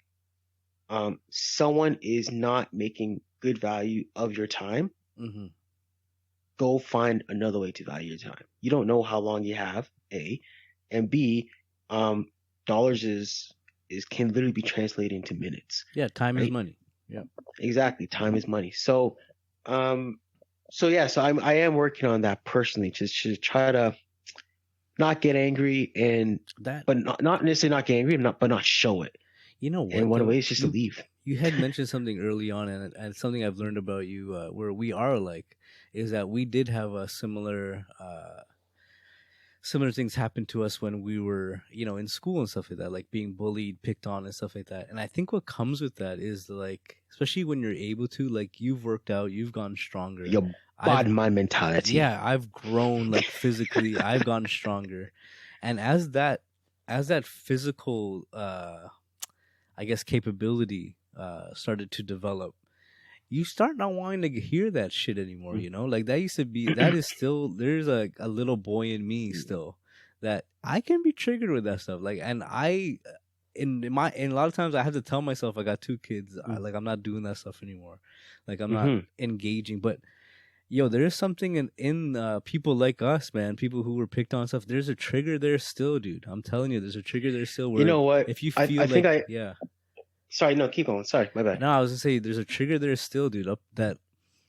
[SPEAKER 2] someone is not making good value of your time,
[SPEAKER 1] mm-hmm.
[SPEAKER 2] go find another way to value your time. You don't know how long you have, A, and B, dollars can literally be translated into minutes.
[SPEAKER 1] Yeah, time is money. Yeah,
[SPEAKER 2] exactly. Time is money. So, I am working on that personally, just to try to not get angry but not necessarily not get angry, but not show it.
[SPEAKER 1] You know what?
[SPEAKER 2] And one way is just to leave.
[SPEAKER 1] You had mentioned something early on, and something I've learned about you, where we are alike, is that we did have a similar things happen to us when we were, in school and stuff like that, like being bullied, picked on, and stuff like that. And I think what comes with that is like, especially when you're able to, like, you've worked out, you've gotten stronger.
[SPEAKER 2] Your body mind mentality.
[SPEAKER 1] Yeah, I've grown like physically. I've gotten stronger, and as that physical, I guess, capability started to develop, you start not wanting to hear that shit anymore, like that is still, there's a little boy in me still that I can be triggered with that stuff. Like, and in a lot of times I have to tell myself, I got 2 kids, I'm not doing that stuff anymore. Like, I'm not engaging, but there is something in people like us, man, people who were picked on stuff. There's a trigger there still, dude. I'm telling you, there's a trigger there still. Where,
[SPEAKER 2] you know what?
[SPEAKER 1] If you feel
[SPEAKER 2] yeah. Sorry, no, keep going. Sorry, my bad.
[SPEAKER 1] No, I was gonna say there's a trigger there still, dude. That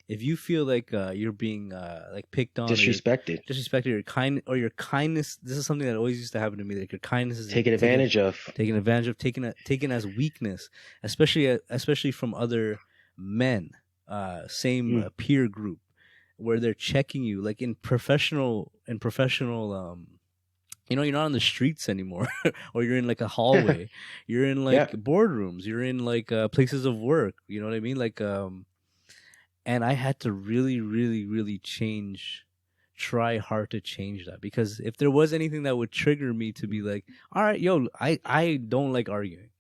[SPEAKER 1] if you feel like you're being like picked on, disrespected, your kindness. This is something that always used to happen to me. Like, your kindness is taken advantage of, taken as weakness, especially from other men, same peer group, where they're checking you, like in professional. You're not on the streets anymore, or you're in like a hallway. You're in like boardrooms. You're in like places of work. You know what I mean? Like, and I had to really, really, really try hard to change that, because if there was anything that would trigger me to be like, all right, I don't like arguing.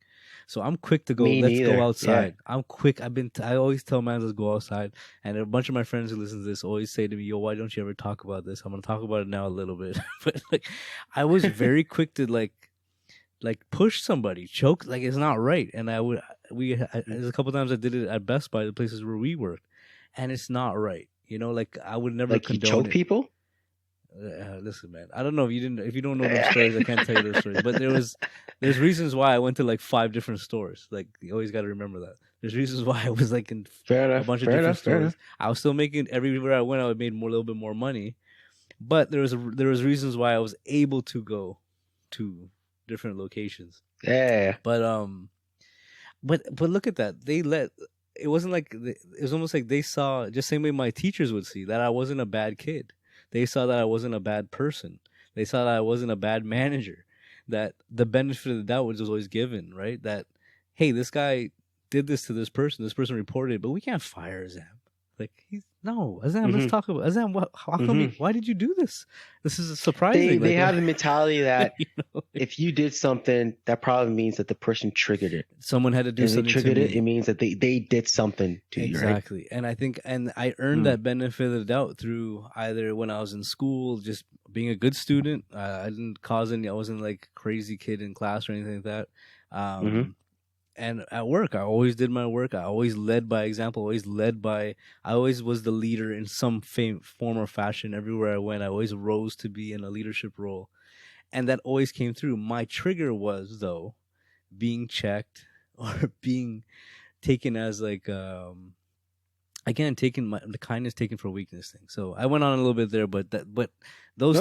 [SPEAKER 1] So I'm quick to go, go outside. Yeah. I'm quick. I always tell man, let's go outside. And a bunch of my friends who listen to this always say to me, yo, why don't you ever talk about this? I'm going to talk about it now a little bit. But like, I was very quick to like push somebody, choke. Like, it's not right. And there's a couple times I did it at Best Buy, the places where we worked. And it's not right. Like, I would never condone
[SPEAKER 2] you choke people?
[SPEAKER 1] Listen, man, I don't know if you don't know those stories, I can't tell you those stories. But there's reasons why I went to like 5 different stores. Like, you always got to remember that. There's reasons why I was like in a bunch of different stores. I was still making, everywhere I went, I made a little bit more money. But there was reasons why I was able to go to different locations.
[SPEAKER 2] Yeah.
[SPEAKER 1] But look at that. It wasn't like, it was almost like they saw, just same way my teachers would see, that I wasn't a bad kid. They saw that I wasn't a bad person. They saw that I wasn't a bad manager. That the benefit of the doubt was always given, right? That, hey, this guy did this to this person. This person reported it, but we can't fire Azam. Like, Azam, let's talk about Azam. How come? Why did you do this? This is surprising.
[SPEAKER 2] They have the mentality that if you did something, that probably means that the person triggered it.
[SPEAKER 1] Someone had to do something.
[SPEAKER 2] They triggered it. It means that they did something to you.
[SPEAKER 1] Exactly. And I think, I earned that benefit of the doubt through either when I was in school, just being a good student. I didn't cause any. I wasn't like crazy kid in class or anything like that.
[SPEAKER 2] Mm-hmm.
[SPEAKER 1] And at work, I always did my work. I always led by example. I always was the leader in some form or fashion. Everywhere I went, I always rose to be in a leadership role, and that always came through. My trigger was though being checked or being taken as like again taking the kindness taken for weakness thing. So I went on a little bit there, but
[SPEAKER 2] That's fine.
[SPEAKER 1] those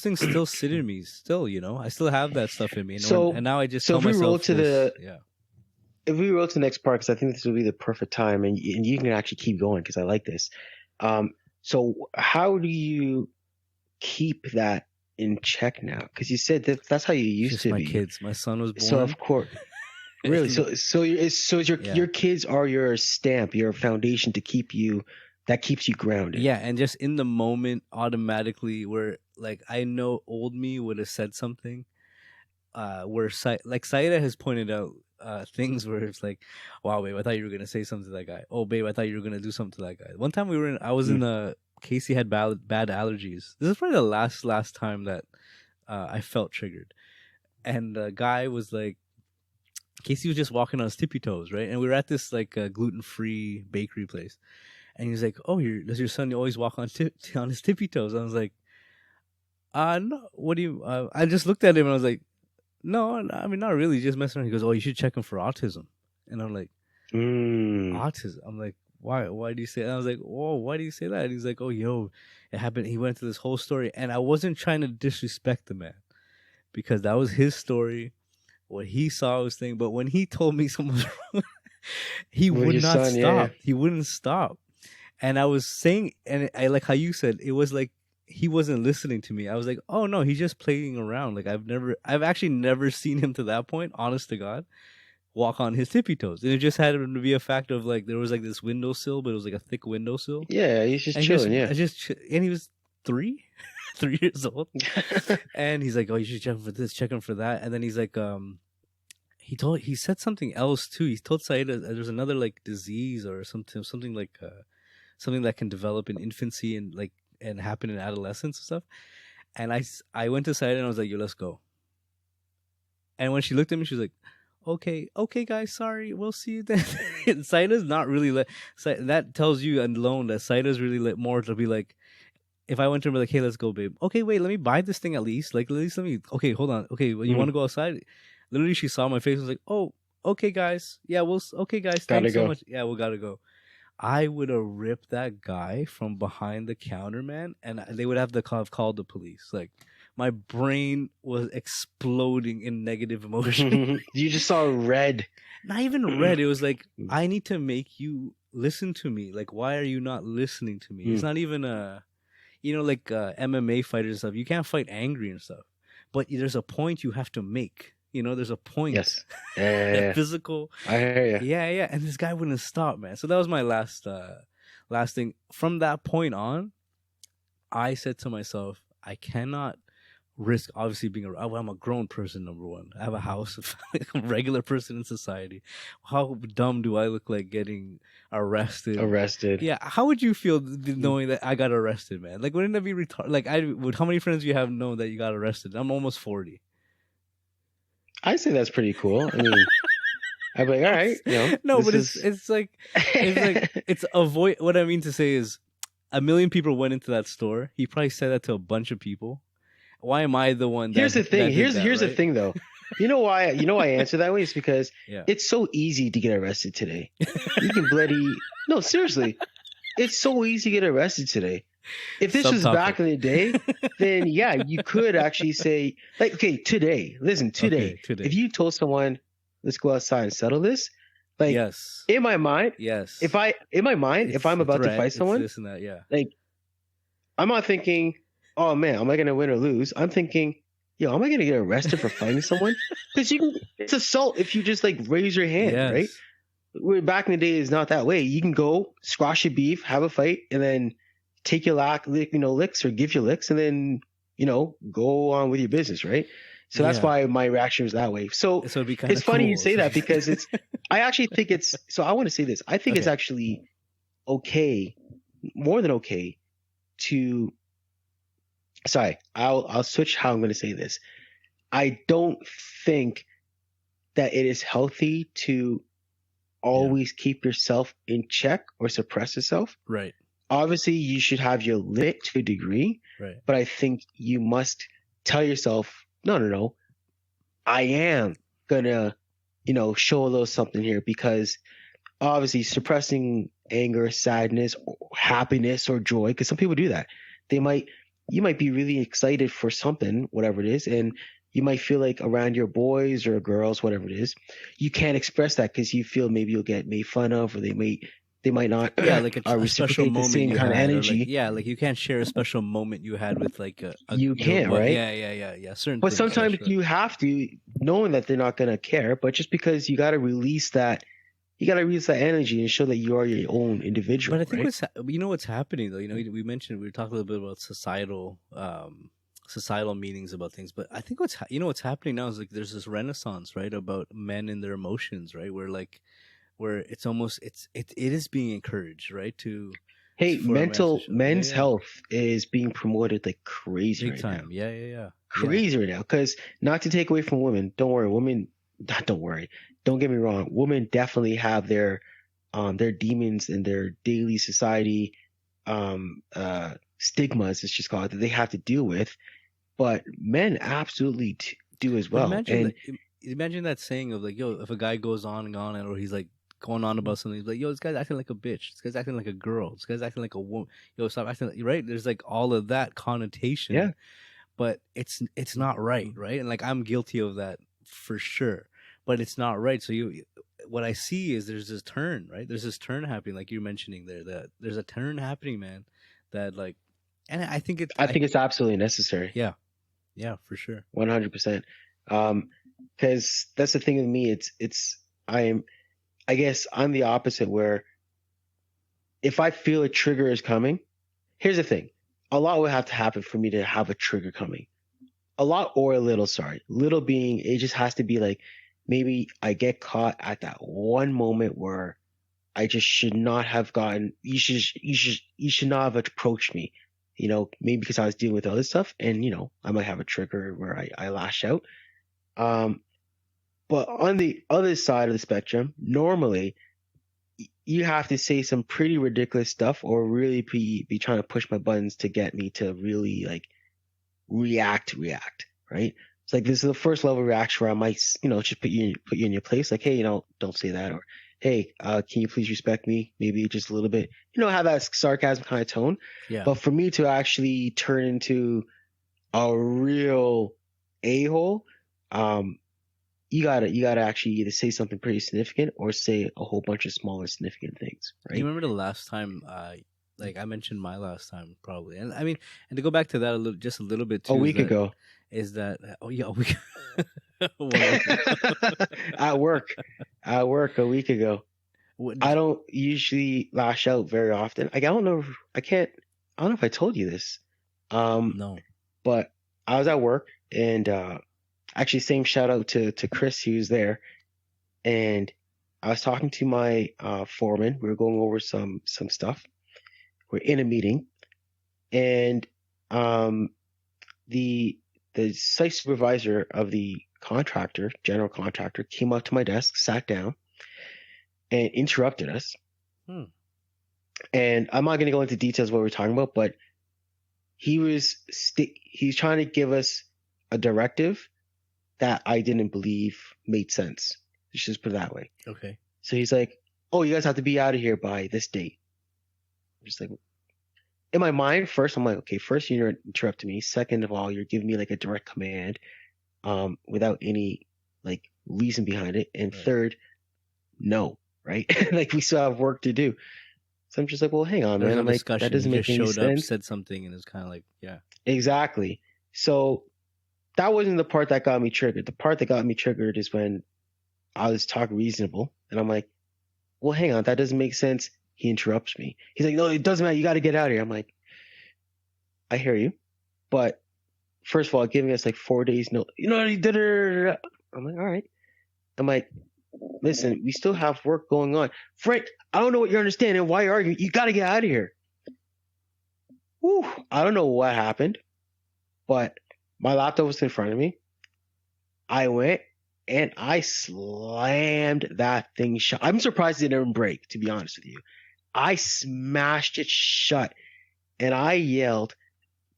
[SPEAKER 1] things still sit in me. Still, I still have that stuff in me,
[SPEAKER 2] So,
[SPEAKER 1] and now I just
[SPEAKER 2] so
[SPEAKER 1] tell
[SPEAKER 2] if we roll
[SPEAKER 1] myself
[SPEAKER 2] to
[SPEAKER 1] this.
[SPEAKER 2] the
[SPEAKER 1] Yeah.
[SPEAKER 2] if we roll to the next part, because I think this will be the perfect time, and you can actually keep going because I like this. So how do you keep that in check now? Because you said that's how you used
[SPEAKER 1] Just
[SPEAKER 2] to
[SPEAKER 1] my
[SPEAKER 2] be.
[SPEAKER 1] kids. My son was born.
[SPEAKER 2] So of course, really. So your kids are your stamp, your foundation to keep you grounded.
[SPEAKER 1] Yeah, and just in the moment, automatically, where like I know old me would have said something, where like Saida has pointed out things where it's like, wow, babe, I thought you were gonna say something to that guy. Oh, babe, I thought you were gonna do something to that guy. One time I was in Casey had bad allergies. This is probably the last time that I felt triggered, and the guy was like, Casey was just walking on his tippy toes, right? And we were at this like gluten-free bakery place, and he's like, "Oh, does your son always walk on his tippy toes?" I was like, no. What do you?" I just looked at him and I was like, "No, I mean not really. Just messing around." He goes, "Oh, you should check him for autism." And I'm like, "Autism?" I'm like, "Why? Why do you say that?" I was like, "Oh, why do you say that?" And he's like, "Oh, yo, it happened." He went through this whole story, and I wasn't trying to disrespect the man because that was his story. What he saw was thing, but when he told me something was wrong, he
[SPEAKER 2] With
[SPEAKER 1] would
[SPEAKER 2] your
[SPEAKER 1] not
[SPEAKER 2] son,
[SPEAKER 1] stop.
[SPEAKER 2] yeah.
[SPEAKER 1] He wouldn't stop. And I was saying, and I like how you said it was like he wasn't listening to me. I was like, oh no, he's just playing around. Like I've actually never seen him to that point, honest to God, walk on his tippy toes. And it just happened to be a fact of like there was like this windowsill, but it was like a thick windowsill.
[SPEAKER 2] Yeah, he's just
[SPEAKER 1] And
[SPEAKER 2] chilling. Yeah.
[SPEAKER 1] and he was 3, 3 years old. And he's like, oh, you should check him for this, check him for that. And then he's like, he said something else too. He told Saida there's another like disease or something like something that can develop in infancy and like and happen in adolescence and stuff. And I went to Saida and I was like, yo, let's go. And when she looked at me, she was like, okay, guys, sorry, we'll see you then. And Saida's not really that tells you alone that Saida's really more to be like, if I went to her and be like, hey, let's go, babe. Okay, wait, let me buy this thing at least. Like, at least let me. Okay, hold on. Okay, well, you want to go outside? Literally, she saw my face and was like, oh, okay, guys. Yeah, okay, guys. Thanks so much. Yeah, we gotta go. I would have ripped that guy from behind the counter, man, and they would have called the police. Like, my brain was exploding in negative emotion.
[SPEAKER 2] You just saw red.
[SPEAKER 1] Not even red. It was like, I need to make you listen to me. Like, why are you not listening to me? It's not even like MMA fighters and stuff. You can't fight angry and stuff. But there's a point you have to make. There's a point.
[SPEAKER 2] Yes. Yeah.
[SPEAKER 1] Physical.
[SPEAKER 2] I hear you.
[SPEAKER 1] Yeah. And this guy wouldn't stop, man. So that was my last thing. From that point on, I said to myself, I cannot risk obviously being I'm a grown person, number one. I have a house, a regular person in society. How dumb do I look like getting arrested? Yeah. How would you feel knowing that I got arrested, man? Like, wouldn't that be retarded? Like, how many friends do you have known that you got arrested? I'm almost 40.
[SPEAKER 2] I say that's pretty cool. I mean, I'd be like, all right,
[SPEAKER 1] No, but it's like it's avoid. What I mean to say is, a million people went into that store. He probably said that to a bunch of people. Why am I the one?
[SPEAKER 2] Here's the thing. Here's the thing, though. You know why I answer that way? It's because it's so easy to get arrested today. You can no, seriously, it's so easy to get arrested today. If this was back in the day, then yeah, you could actually say, like, okay, today, if you told someone, let's go outside and settle this, like, in my mind, if I'm about to fight someone,
[SPEAKER 1] this and that,
[SPEAKER 2] like, I'm not thinking, oh man, am I going to win or lose? I'm thinking, yo, am I going to get arrested for fighting someone? Because it's assault if you just like raise your hand, right? Where back in the day is not that way. You can go squash your beef, have a fight, and then take your licks or give your licks, and then go on with your business, right? So that's why my reaction was that way. So
[SPEAKER 1] it'd be
[SPEAKER 2] it's funny you say that because I actually think it's. So I want to say this. I think it's actually okay, more than okay, to. Sorry, I'll switch how I'm going to say this. I don't think that it is healthy to always keep yourself in check or suppress yourself.
[SPEAKER 1] Right.
[SPEAKER 2] Obviously, you should have your limit to a degree,
[SPEAKER 1] Right.
[SPEAKER 2] but I think you must tell yourself, no, I am gonna, show a little something here, because obviously suppressing anger, sadness, or happiness, or joy, because some people do that. You might be really excited for something, whatever it is, and you might feel like around your boys or girls, whatever it is, you can't express that because you feel maybe you'll get made fun of, or they might not
[SPEAKER 1] like a special
[SPEAKER 2] reciprocate the
[SPEAKER 1] moment
[SPEAKER 2] same
[SPEAKER 1] you
[SPEAKER 2] kind of
[SPEAKER 1] had, or
[SPEAKER 2] energy.
[SPEAKER 1] like you can't share a special moment you had with like a
[SPEAKER 2] You
[SPEAKER 1] your
[SPEAKER 2] can't,
[SPEAKER 1] boy.
[SPEAKER 2] right?
[SPEAKER 1] Yeah. Certain
[SPEAKER 2] But
[SPEAKER 1] things.
[SPEAKER 2] sometimes
[SPEAKER 1] sure.
[SPEAKER 2] you have to, knowing that they're not going to care, but just because you got to release that energy and show that you are your own individual.
[SPEAKER 1] But I think
[SPEAKER 2] right?
[SPEAKER 1] what's happening though. We mentioned, we were talking a little bit about societal meanings about things. But I think what's happening now is like there's this renaissance, right, about men and their emotions, right, where it's almost it is being encouraged, right,
[SPEAKER 2] Hey,
[SPEAKER 1] for emancipation.
[SPEAKER 2] men's health is being promoted like crazy
[SPEAKER 1] Big
[SPEAKER 2] right now.
[SPEAKER 1] time. Yeah.
[SPEAKER 2] Crazy right now. Because not to take away from women, don't worry, don't get me wrong. Women definitely have their demons in their daily society, stigmas, it's just called, that they have to deal with. But men absolutely do as
[SPEAKER 1] But
[SPEAKER 2] well. And
[SPEAKER 1] imagine that saying of like, yo, if a guy goes on and on, or he's like going on about something, he's like, yo, this guy's acting like a bitch. This guy's acting like a girl. This guy's acting like a woman. Yo, stop acting like, right? There's like all of that connotation.
[SPEAKER 2] Yeah.
[SPEAKER 1] But it's not right, right? And like I'm guilty of that for sure. But it's not right. So what I see is there's this turn, right? There's this turn happening, like you're mentioning there. That there's a turn happening, man. That like, and I think
[SPEAKER 2] it's absolutely necessary.
[SPEAKER 1] Yeah, for sure.
[SPEAKER 2] 100%. Because that's the thing with me. I guess I'm the opposite, where if I feel a trigger is coming, here's the thing. A lot would have to happen for me to have a trigger coming. A lot or a little, sorry. Little being, it just has to be like, maybe I get caught at that one moment where I just should not have you should not have approached me. Maybe because I was dealing with other stuff, and I might have a trigger where I lash out. But on the other side of the spectrum, normally you have to say some pretty ridiculous stuff, or really be trying to push my buttons to get me to really like react, right? It's like, this is the first level reaction where I might, just put you in your place, like, hey, don't say that, or hey, can you please respect me? Maybe just a little bit, have that sarcasm kind of tone.
[SPEAKER 1] Yeah.
[SPEAKER 2] But for me to actually turn into a real a-hole, you gotta actually either say something pretty significant or say a whole bunch of smaller significant things, right?
[SPEAKER 1] You remember the last time, like I mentioned my last time probably, and I mean, and to go back to that a little bit too,
[SPEAKER 2] a week ago.
[SPEAKER 1] Is that a week?
[SPEAKER 2] At work a week ago. I don't usually lash out very often. I don't know if I told you this.
[SPEAKER 1] No.
[SPEAKER 2] But I was at work, and actually, same shout out to Chris, he was there, and I was talking to my foreman. We were going over some stuff. We're in a meeting, and the site supervisor of the general contractor, came up to my desk, sat down, and interrupted us. And I'm not going to go into details of what we're talking about, but he's trying to give us a directive that I didn't believe made sense. Let's just put it that way.
[SPEAKER 1] Okay.
[SPEAKER 2] So he's like, oh, you guys have to be out of here by this date. I'm just like, in my mind, first, I'm like, okay, first you're interrupting me. Second of all, you're giving me like a direct command, without any like reason behind it. And
[SPEAKER 1] Right.
[SPEAKER 2] Third, no, right? Like, we still have work to do. So I'm just like, well, hang on, man. I'm like, that doesn't make any sense.
[SPEAKER 1] Showed up, said something, and it's kind of like, yeah.
[SPEAKER 2] Exactly. So that wasn't the part that got me triggered. The part that got me triggered is when I was talking reasonable, and I'm like, well, hang on, that doesn't make sense. He interrupts me. He's like, no, it doesn't matter. You got to get out of here. I'm like, I hear you. But first of all, giving us like 4 days, no, I'm like, all right. I'm like, listen, we still have work going on. Frank, I don't know what you're understanding. Why are you? You got to get out of here. Whew, I don't know what happened, but my laptop was in front of me. I went and I slammed that thing shut. I'm surprised it didn't break, to be honest with you. I smashed it shut, and I yelled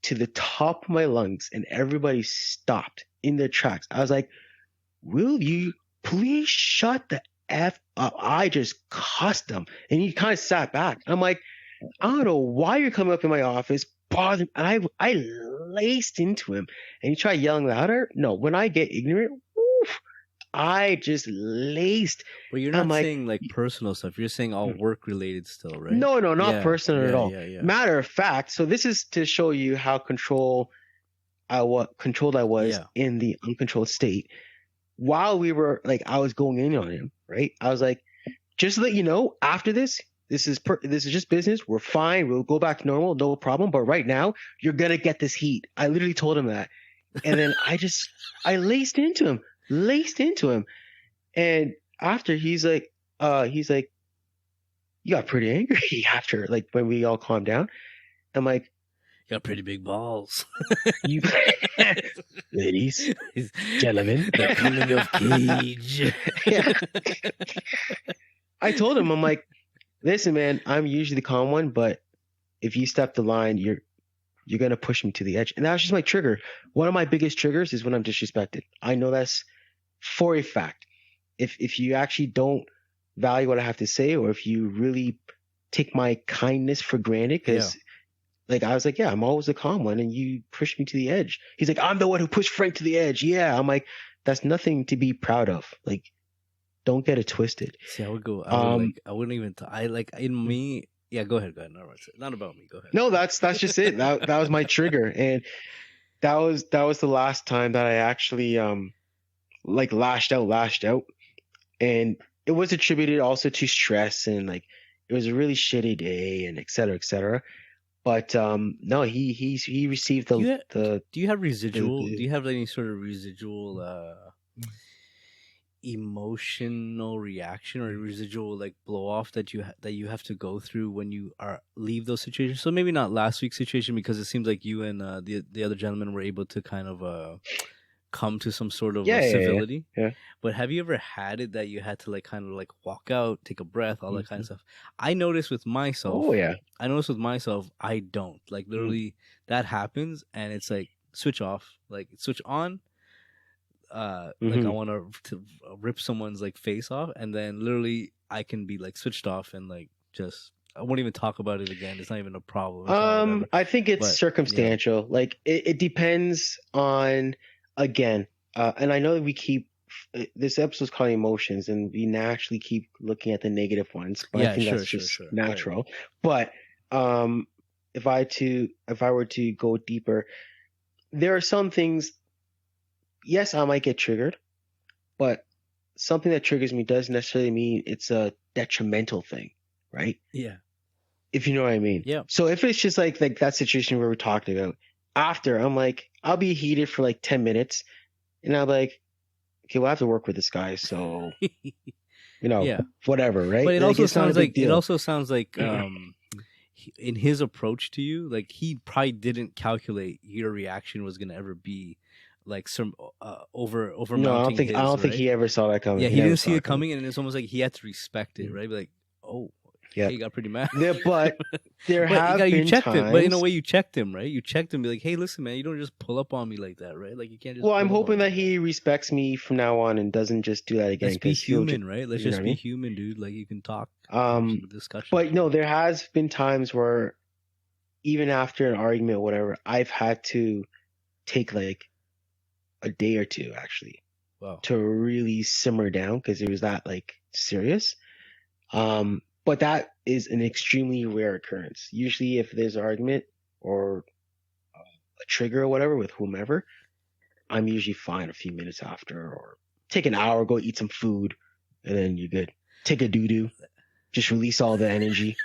[SPEAKER 2] to the top of my lungs, and everybody stopped in their tracks. I was like, will you please shut the F up? I just cussed him, and he kind of sat back. I'm like, I don't know why you're coming up in my office, bothering. And I laced into him, and he tried yelling louder. No, when I get ignorant, oof, I just laced.
[SPEAKER 1] But you're
[SPEAKER 2] I'm
[SPEAKER 1] not
[SPEAKER 2] like,
[SPEAKER 1] saying like personal stuff. You're saying all work related still, right?
[SPEAKER 2] no, not
[SPEAKER 1] Yeah,
[SPEAKER 2] personal at all.
[SPEAKER 1] Yeah.
[SPEAKER 2] Matter of fact, so this is to show you how controlled I was
[SPEAKER 1] Yeah.
[SPEAKER 2] in the uncontrolled state. While we were like, I was going in on him, right? I was like, just to let you know, after this is just business. We're fine. We'll go back to normal, no problem. But right now, you're gonna get this heat. I literally told him that, and then I laced into him, and after he's like, you got pretty angry after, like, when we all calmed down. I'm like,
[SPEAKER 1] you got pretty big balls.
[SPEAKER 2] You, ladies, gentlemen,
[SPEAKER 1] the feeling of cage.
[SPEAKER 2] Yeah. I told him, I'm like, listen, man, I'm usually the calm one, but if you step the line, you're gonna push me to the edge. And that's just my trigger. One of my biggest triggers is when I'm disrespected. I know that's for a fact. If you actually don't value what I have to say, or if you really take my kindness for granted, because like, I was like, yeah, I'm always the calm one, and you pushed me to the edge. He's like, I'm the one who pushed Frank to the edge. Yeah. I'm like, that's nothing to be proud of. Like, don't get it twisted.
[SPEAKER 1] See, I wouldn't even. In me. Yeah, go ahead. No, it's not about me. Go ahead.
[SPEAKER 2] No, that's just it. That was my trigger, and that was the last time that I actually like lashed out, and it was attributed also to stress, and like it was a really shitty day, and et cetera. But no, he received the.
[SPEAKER 1] Do you have residual? Do you have any sort of residual emotional reaction or residual like blow off that you have to go through when you leave those situations? So maybe not last week's situation, because it seems like you and the other gentleman were able to kind of come to some sort of civility.
[SPEAKER 2] Yeah.
[SPEAKER 1] But have you ever had it that you had to like kind of like walk out, take a breath, all that kind of stuff? I noticed with myself.
[SPEAKER 2] Oh yeah.
[SPEAKER 1] I noticed with myself, I don't. Like literally that happens and it's like switch off, like switch on. Like I want to rip someone's like face off, and then literally I can be like switched off and like just I won't even talk about it again. It's not even a problem.
[SPEAKER 2] I think it's circumstantial. Yeah. Like it depends on, again, and I know that we keep this episode's called emotions, and we naturally keep looking at the negative ones. But I think that's just natural. Right. But if I were to go deeper, there are some things. Yes, I might get triggered, but something that triggers me doesn't necessarily mean it's a detrimental thing, right?
[SPEAKER 1] Yeah.
[SPEAKER 2] If you know what I mean.
[SPEAKER 1] Yeah.
[SPEAKER 2] So if it's just like that situation where we're talking about, after, I'm like, I'll be heated for like 10 minutes, and I'm like, okay, we'll have to work with this guy, so whatever, right?
[SPEAKER 1] But it also sounds like in his approach to you, like he probably didn't calculate your reaction was gonna ever be like some over. No,
[SPEAKER 2] I don't think he ever saw that coming.
[SPEAKER 1] Yeah, he didn't see it coming, and it's almost like he had to respect it, right? Be like, oh, yeah, he got pretty mad.
[SPEAKER 2] Yeah, but there have been
[SPEAKER 1] checked
[SPEAKER 2] times.
[SPEAKER 1] Him, but in a way, you checked him, right? You checked him, be like, hey, listen, man, you don't just pull up on me like that, right? Like you can't just.
[SPEAKER 2] Well, I'm hoping that he respects me from now on and doesn't just do that again.
[SPEAKER 1] Let's be human, right? Let's just be human, dude. Like you can talk. Discussion.
[SPEAKER 2] But no, there has been times where, even after an argument or whatever, I've had to take like a day or two actually to really simmer down because it was that like serious. But that is an extremely rare occurrence. Usually if there's an argument or a trigger or whatever with whomever, I'm usually fine a few minutes after, or take an hour, go eat some food, and then you're good. Take a doo-doo. Just release all the energy.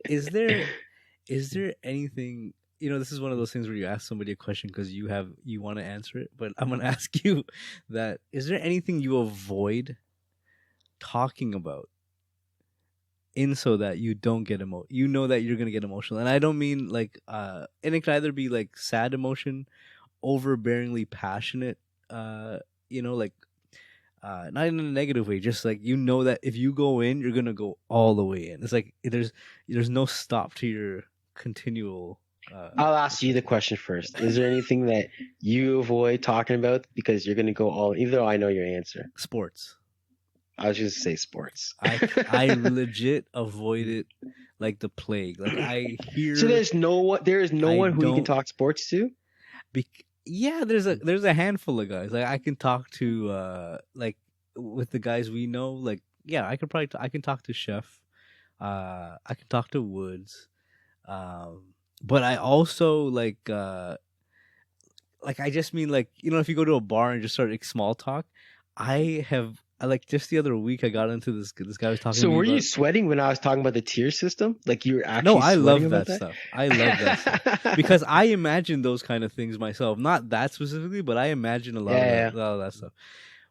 [SPEAKER 1] Is there anything, this is one of those things where you ask somebody a question because you want to answer it, but I'm going to ask you that. Is there anything you avoid talking about so that you don't get that you're going to get emotional? And I don't mean like, and it can either be like sad emotion, overbearingly passionate like not in a negative way, just like that if you go in, you're gonna go all the way in. It's like there's no stop to your continual.
[SPEAKER 2] I'll ask you the question first. Is there anything that you avoid talking about because you're going to go all, even though I know your answer?
[SPEAKER 1] Sports.
[SPEAKER 2] I was just say sports.
[SPEAKER 1] I legit avoid it like the plague. Like I hear.
[SPEAKER 2] So there is no one who you can talk sports to.
[SPEAKER 1] Yeah, there's a handful of guys. Like I can talk to like with the guys we know. Like yeah, I can talk to Chef. I can talk to Woods. But I also like I just mean like if you go to a bar and just start like small talk, I like just the other week I got into this guy was talking.
[SPEAKER 2] So were you sweating when I was talking about the tier system? Like you were actually
[SPEAKER 1] no, I love
[SPEAKER 2] that
[SPEAKER 1] stuff. I love that stuff because I imagine those kind of things myself. Not that specifically, but I imagine a lot of that stuff.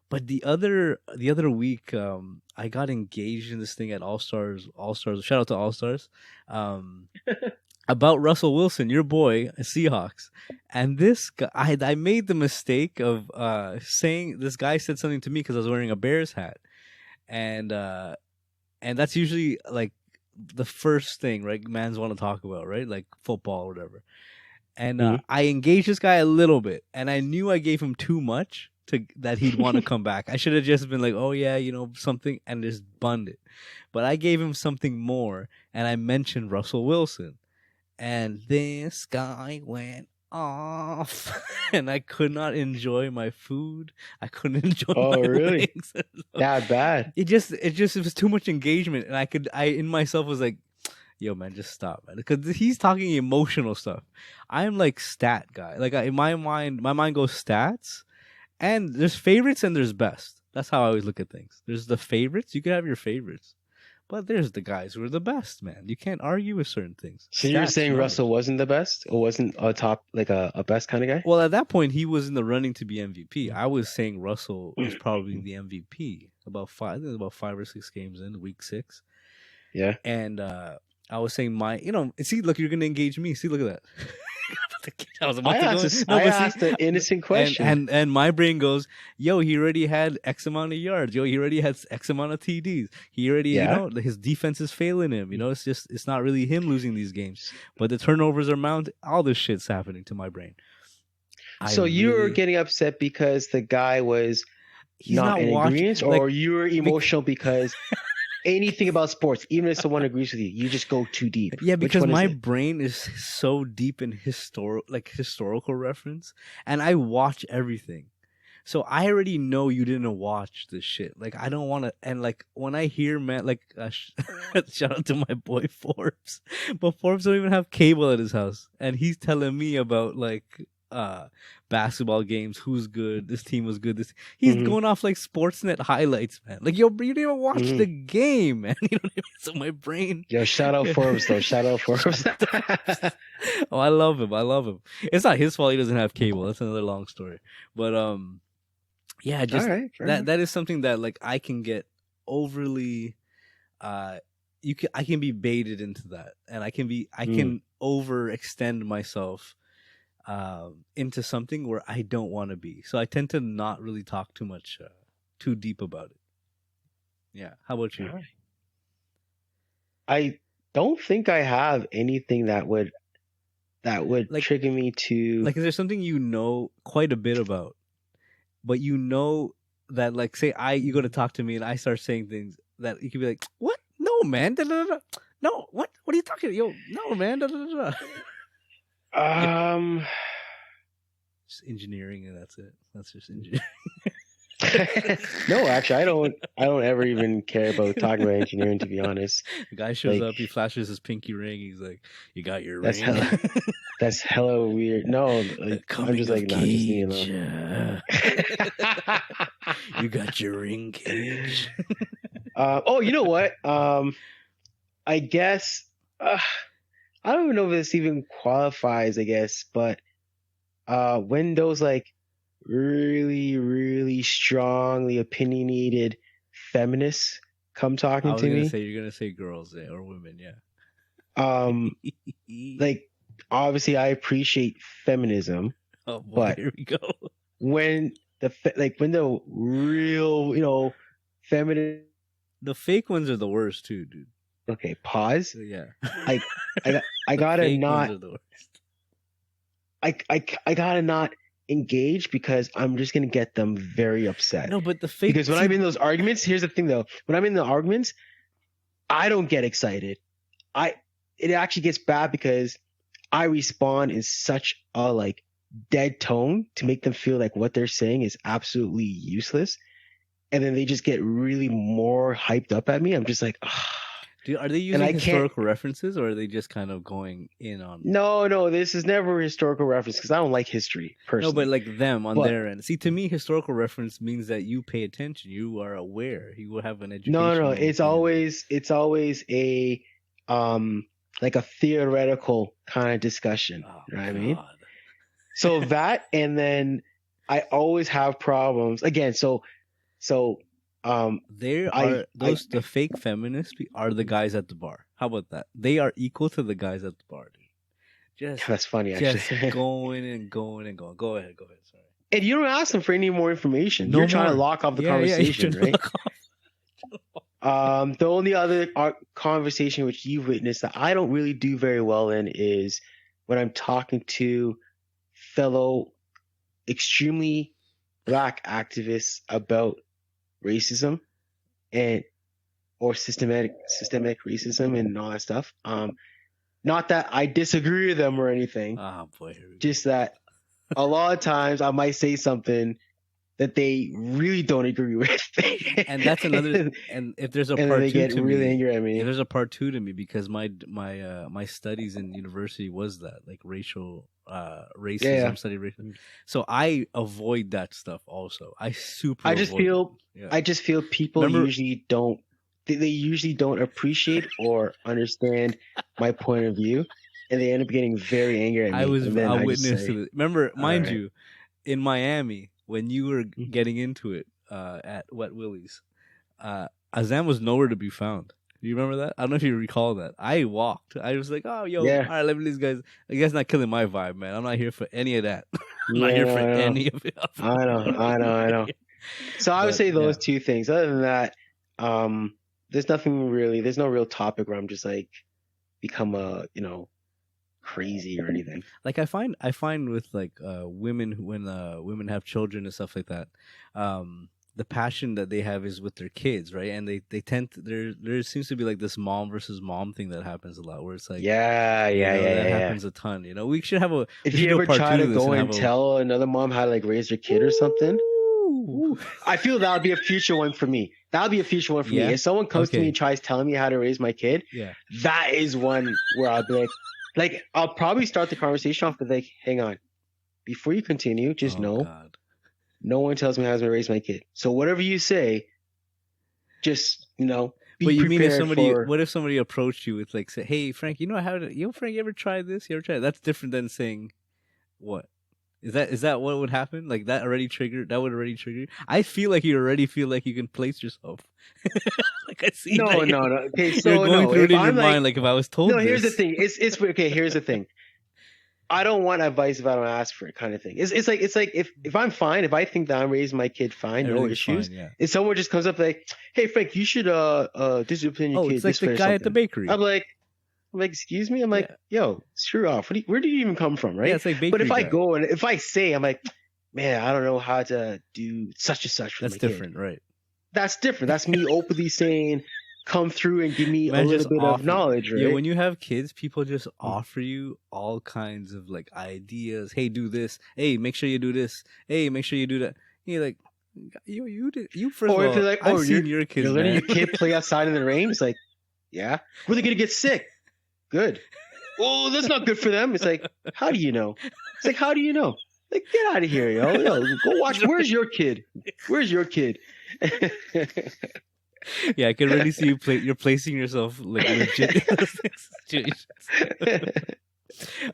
[SPEAKER 1] But the other week, I got engaged in this thing at All Stars. Shout out to All Stars. About Russell Wilson, your boy, Seahawks. And this guy, I made the mistake of saying, this guy said something to me because I was wearing a Bears hat. And that's usually like the first thing, right? Mans want to talk about, right? Like football or whatever. And I engaged this guy a little bit. And I knew I gave him too much that he'd want to come back. I should have just been like, oh yeah, something, and just bunned it. But I gave him something more. And I mentioned Russell Wilson. And this guy went off, and I could not enjoy my food. I couldn't enjoy my
[SPEAKER 2] really?
[SPEAKER 1] wings.
[SPEAKER 2] That bad?
[SPEAKER 1] It was too much engagement, and I in myself was like, "Yo, man, just stop, man," because he's talking emotional stuff. I'm like stat guy. Like in my mind goes stats, and there's favorites and there's best. That's how I always look at things. There's the favorites. You can have your favorites. But there's the guys who are the best, man. You can't argue with certain things.
[SPEAKER 2] So you're saying Russell wasn't the best, or wasn't a top, like a best kind of guy?
[SPEAKER 1] Well, at that point, he was in the running to be MVP. I was saying Russell was probably the MVP about 5 or 6 games in week 6.
[SPEAKER 2] Yeah.
[SPEAKER 1] And I was saying see, look, you're going to engage me. See, look at that. I
[SPEAKER 2] asked an innocent question.
[SPEAKER 1] And my brain goes, yo, he already had X amount of yards. Yo, he already had X amount of TDs. He already, his defense is failing him. It's not really him losing these games. But the turnovers are mounting. All this shit's happening to my brain.
[SPEAKER 2] So you were getting upset because the guy was not in agreement, or you were emotional because anything about sports, even if someone agrees with you, you just go too deep.
[SPEAKER 1] Yeah, because my brain is so deep in historical reference, and I watch everything. So I already know you didn't watch this shit. Like I don't want to, and like when I hear shout out to my boy Forbes, but Forbes don't even have cable at his house, and he's telling me about like basketball games, who's good, this team was good, he's going off like Sportsnet highlights, man. Like, yo, you didn't even watch the game, man. So my brain,
[SPEAKER 2] yo, shout out Forbes though. Shout out Forbes.
[SPEAKER 1] Oh, I love him. It's not his fault he doesn't have cable. That's another long story. But yeah, just that is something that like I can get overly I can be baited into that, and I can overextend myself into something where I don't want to be. So I tend to not really talk too deep about it. Yeah. How about you?
[SPEAKER 2] I don't think I have anything that would like, trigger me to.
[SPEAKER 1] Like, is there something quite a bit about, but that, like, say you go to talk to me and I start saying things that you could be like, what? No, man. Da, da, da, da. No, what are you talking? Yo, no, man. Da, da, da, da. Just engineering, and that's it. That's just engineering.
[SPEAKER 2] No, actually, I don't ever even care about talking about engineering, to be honest.
[SPEAKER 1] The guy shows up, he flashes his pinky ring. He's like, "You got your ring."
[SPEAKER 2] That's hella weird. No, like, I'm just like, nah, just leave me alone.
[SPEAKER 1] You got your ring, Cage.
[SPEAKER 2] Oh, you know what? I guess. I don't even know if this even qualifies, I guess, but when those like really, really strongly opinionated feminists come talking to me.
[SPEAKER 1] You're gonna say girls or women, yeah.
[SPEAKER 2] Like obviously I appreciate feminism.
[SPEAKER 1] Oh boy,
[SPEAKER 2] but
[SPEAKER 1] here we go.
[SPEAKER 2] When like when the real, feminine.
[SPEAKER 1] The fake ones are the worst too, dude.
[SPEAKER 2] Okay, pause.
[SPEAKER 1] Yeah.
[SPEAKER 2] I
[SPEAKER 1] The
[SPEAKER 2] gotta
[SPEAKER 1] fake
[SPEAKER 2] not.
[SPEAKER 1] ones are the worst.
[SPEAKER 2] I gotta not engage because I'm just gonna get them very upset.
[SPEAKER 1] No, but the fake.
[SPEAKER 2] Because when I'm in those arguments, here's the thing though. When I'm in the arguments, I don't get excited. It actually gets bad because I respond in such a like dead tone to make them feel like what they're saying is absolutely useless. And then they just get really more hyped up at me. I'm just like,
[SPEAKER 1] dude, are they using historical references or are they just kind of going in on?
[SPEAKER 2] No, this is never a historical reference because I don't like history personally.
[SPEAKER 1] No, but like them on their end. See, to me, historical reference means that you pay attention, you are aware, you will have an education.
[SPEAKER 2] No, it's always a like a theoretical kind of discussion. You know what I mean? So that, and then I always have problems again. So
[SPEAKER 1] the fake feminists are the guys at the bar. How about that? They are equal to the guys at the bar, dude.
[SPEAKER 2] That's funny, actually.
[SPEAKER 1] Just going and going and going. Go ahead. Sorry.
[SPEAKER 2] And you don't ask them for any more information. You're trying to lock off the conversation, right? The only other conversation which you've witnessed that I don't really do very well in is when I'm talking to fellow extremely black activists about racism or systemic racism and all that stuff. Not that I disagree with them or anything.
[SPEAKER 1] Oh boy.
[SPEAKER 2] Just that a lot of times I might say something that they really don't agree with.
[SPEAKER 1] And that's another. And if there's a part
[SPEAKER 2] they get really angry at me.
[SPEAKER 1] If there's a part two to me because my studies in university was that like racial racism, study racism. So I avoid that stuff also. I just feel people usually don't. They usually don't appreciate or understand my point of view, and they end up getting very angry at me. I was a witness to it. Remember, mind you, in Miami when you were getting into it at Wet Willie's, Azam was nowhere to be found. Do you remember that? I don't know if you recall that. I walked. I was like, oh, yo, all right, let me these guys. You guys not killing my vibe, man. I'm not here for any of that. I'm not here for any of it.
[SPEAKER 2] I know. So I would say those two things. Other than that, there's nothing really. There's no real topic where I'm just like become crazy or anything.
[SPEAKER 1] Like I find with like women when women have children and stuff like that, the passion that they have is with their kids, right? And they tend to, there seems to be like this mom versus mom thing that happens a lot, where it's like that happens a ton. We should have a.
[SPEAKER 2] If you ever try to go and tell another mom how to like raise their kid or something, I feel that would be a future one for me. That would be a future one for me. If someone comes to me and tries telling me how to raise my kid, that is one where I'll be like, I'll probably start the conversation off with like, hang on, before you continue, just know. God. No one tells me how to raise my kid. So whatever you say, just, be
[SPEAKER 1] but you mean if what if somebody approached you with like, say, hey, Frank, you ever tried this? You ever tried it? That's different than saying, what? Is that what would happen? Like that would already trigger you? I feel like you already feel like you can place yourself. Like I see.
[SPEAKER 2] No. Okay, so
[SPEAKER 1] you're going through it in your mind. Like if I was told.
[SPEAKER 2] No, here's the thing. It's okay. Here's the thing. I don't want advice if I don't ask for it, kind of thing. It's like if I'm fine, if I think that I'm raising my kid fine, no issues. Fine, if someone just comes up like, hey Frank, you should discipline your kid.
[SPEAKER 1] It's like the guy at the bakery.
[SPEAKER 2] I'm like, excuse me? I'm like, yo, screw off. Where did you even come from, right?
[SPEAKER 1] Yeah, it's like bakery.
[SPEAKER 2] But if I go and if I say, I'm like, man, I don't know how to do such and such for my kid.
[SPEAKER 1] That's different, right?
[SPEAKER 2] That's different. That's me openly saying, come through and give me a little bit of knowledge, right?
[SPEAKER 1] Yeah, when you have kids, people just offer you all kinds of like ideas. Hey, do this. Hey, make sure you do this. Hey, make sure you do that. And you're like, you first of all, if they're like, I've seen your kids.
[SPEAKER 2] You're letting your kid play outside in the rain. It's like, yeah, were they gonna get sick? Good. Oh, that's not good for them. It's like, how do you know? It's like, how do you know? Like, get out of here, yo. Go watch. Where's your kid? Where's your kid?
[SPEAKER 1] Yeah, I can really see you're placing yourself like legit in those situations.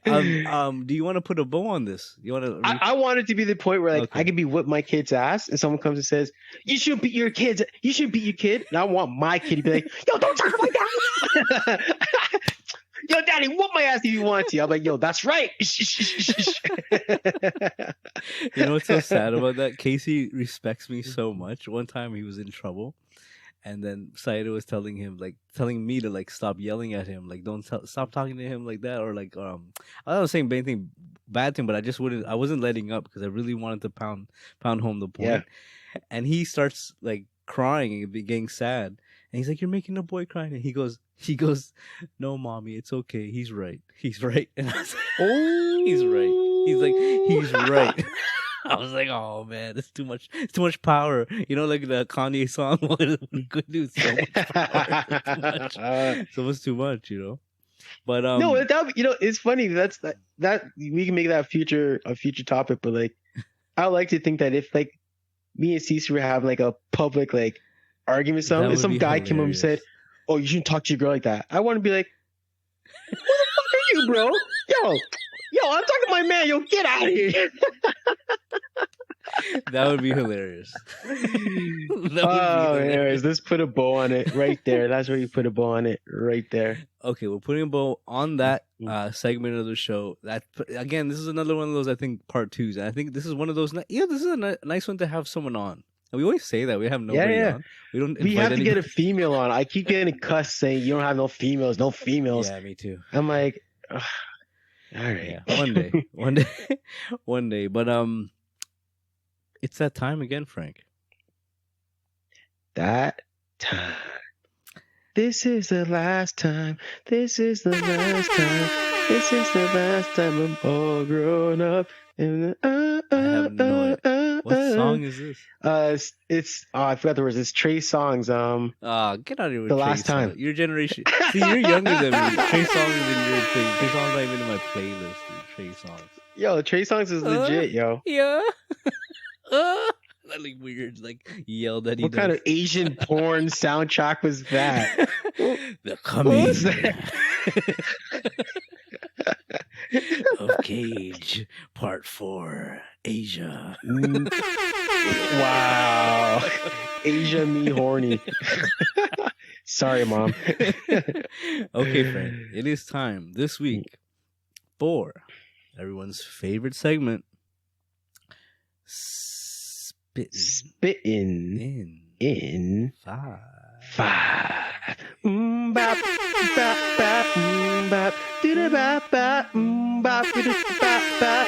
[SPEAKER 1] Do you want to put a bow on this? You want to?
[SPEAKER 2] I want it to be the point where like I can be whip my kid's ass, and someone comes and says, "You shouldn't beat your kids. You shouldn't beat your kid." And I want my kid to be like, "Yo, don't talk like that." Yo, daddy, whoop my ass if you want to. I'm like, yo, that's right.
[SPEAKER 1] You know what's so sad about that? Casey respects me so much. One time he was in trouble, and then Saida was telling me to like stop yelling at him, like don't stop talking to him like that, or like I was saying anything bad to him, but I wasn't letting up because I really wanted to pound home the point.
[SPEAKER 2] Yeah.
[SPEAKER 1] And he starts like crying and getting sad, and he's like, "You're making the boy cry," and he goes, "No, mommy, it's okay. He's right. And I was like,
[SPEAKER 2] Oh,
[SPEAKER 1] he's right. He's like, he's right. I was like, oh man, it's too much. It's too much power. You know, like the Kanye song. What we could do so much power. Too much. You know. But
[SPEAKER 2] no, it's funny. That's that we can make that a future topic. But like, I like to think that if like me and Cece were having like a public like argument, if some guy came up and said, "Oh, you shouldn't talk to your girl like that," I want to be like, "Who the fuck are you, bro? Yo, I'm talking to my man. Yo, get out of here."
[SPEAKER 1] That would be hilarious.
[SPEAKER 2] Anyways, let's put a bow on it right there. That's where you put a bow on it right there.
[SPEAKER 1] Okay, we're putting a bow on that segment of the show. That again, this is another one of those, I think, part twos. And I think this is one of those. Yeah, this is a nice one to have someone on. And we always say that we have nobody on.
[SPEAKER 2] We have to get a female on. I keep getting a cuss saying you don't have no females.
[SPEAKER 1] Yeah, me too.
[SPEAKER 2] I'm like, ugh. All right,
[SPEAKER 1] yeah, one day. But it's that time again, Frank.
[SPEAKER 2] That time. This is the last time. This is the last time. This is the last time I'm all grown up. And
[SPEAKER 1] I have no idea. What song is this?
[SPEAKER 2] It's I forgot the words. It's Trey Songz.
[SPEAKER 1] Get out of here with
[SPEAKER 2] the
[SPEAKER 1] Trey
[SPEAKER 2] last time.
[SPEAKER 1] Your generation. See, you're younger than me. Trey Songz is in your thing. Trey Songz not even in my playlist. Dude. Trey Songz.
[SPEAKER 2] Yo, Trey Songz is legit, yo.
[SPEAKER 1] Yeah. That like weird, like yelled at.
[SPEAKER 2] What kind of Asian porn soundtrack was that?
[SPEAKER 1] The coming of Cage, Part 4, Asia.
[SPEAKER 2] Wow, Asia me horny. Sorry, Mom.
[SPEAKER 1] Okay, friend. It is time this week for everyone's favorite segment.
[SPEAKER 2] Spittin' in 5. Bop, bop, bop, bop, bop, bop, bop,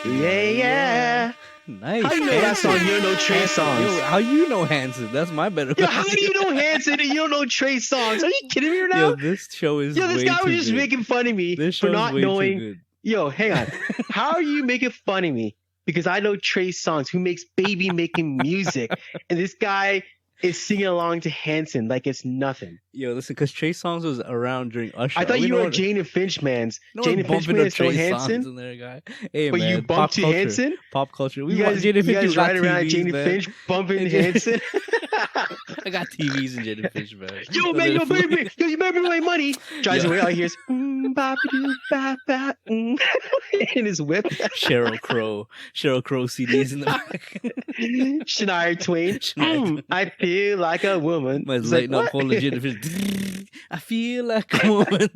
[SPEAKER 2] yeah.
[SPEAKER 1] Nice.
[SPEAKER 2] How you know that song? You don't know Trey Songz.
[SPEAKER 1] Yo, how you know Hanson? That's my better.
[SPEAKER 2] Yo, how do you know Hanson and you don't know Trey Songz? Are you kidding me right now?
[SPEAKER 1] Yo, this show is.
[SPEAKER 2] Yo, this
[SPEAKER 1] way
[SPEAKER 2] guy
[SPEAKER 1] too
[SPEAKER 2] was just
[SPEAKER 1] good.
[SPEAKER 2] making fun of me
[SPEAKER 1] This
[SPEAKER 2] for not
[SPEAKER 1] way
[SPEAKER 2] knowing.
[SPEAKER 1] Too good.
[SPEAKER 2] Yo, hang on. How are you making fun of me? Because I know Trey Songz, who makes baby making music, and this guy is singing along to Hanson like it's nothing.
[SPEAKER 1] Yo, listen, because Trey Songz was around during Usher.
[SPEAKER 2] I thought you were Jane and Finch man's.
[SPEAKER 1] No
[SPEAKER 2] Jane and Finch man is so Hanson.
[SPEAKER 1] In there, guy. Hey,
[SPEAKER 2] but
[SPEAKER 1] man,
[SPEAKER 2] you bumped to Hanson?
[SPEAKER 1] Pop culture.
[SPEAKER 2] You guys ride around Jane and Finch bumping Hanson?
[SPEAKER 1] I got TVs and Jane and Finch, man.
[SPEAKER 2] Yo, man, yo, baby, yo, you better my money. Drives away, all he hears, in his whip.
[SPEAKER 1] Sheryl Crow CDs in the back.
[SPEAKER 2] Shania Twain. I feel like a woman.
[SPEAKER 1] My lighting up full of Jane and Finch. I feel like a woman.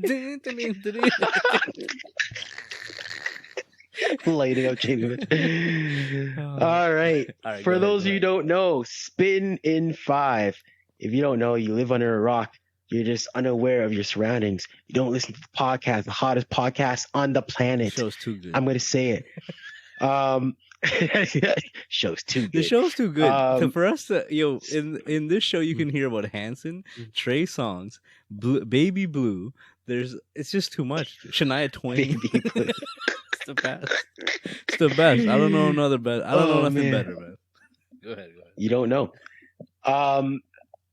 [SPEAKER 2] Lighting up Jane. All right. For those of you who don't know, Spittin' in 5. If you don't know, you live under a rock. You're just unaware of your surroundings. You don't listen to the podcast, the hottest podcast on the planet.
[SPEAKER 1] The show's too good.
[SPEAKER 2] I'm going to say it. Show's too good.
[SPEAKER 1] The show's too good. For us to, in this show, you can hear about Hanson, Trey Songz, Baby Blue. It's just too much. Shania Twain.
[SPEAKER 2] Baby Blue.
[SPEAKER 1] It's the best. It's the best. I don't know another better. I don't know nothing better, man. Go ahead.
[SPEAKER 2] You don't know.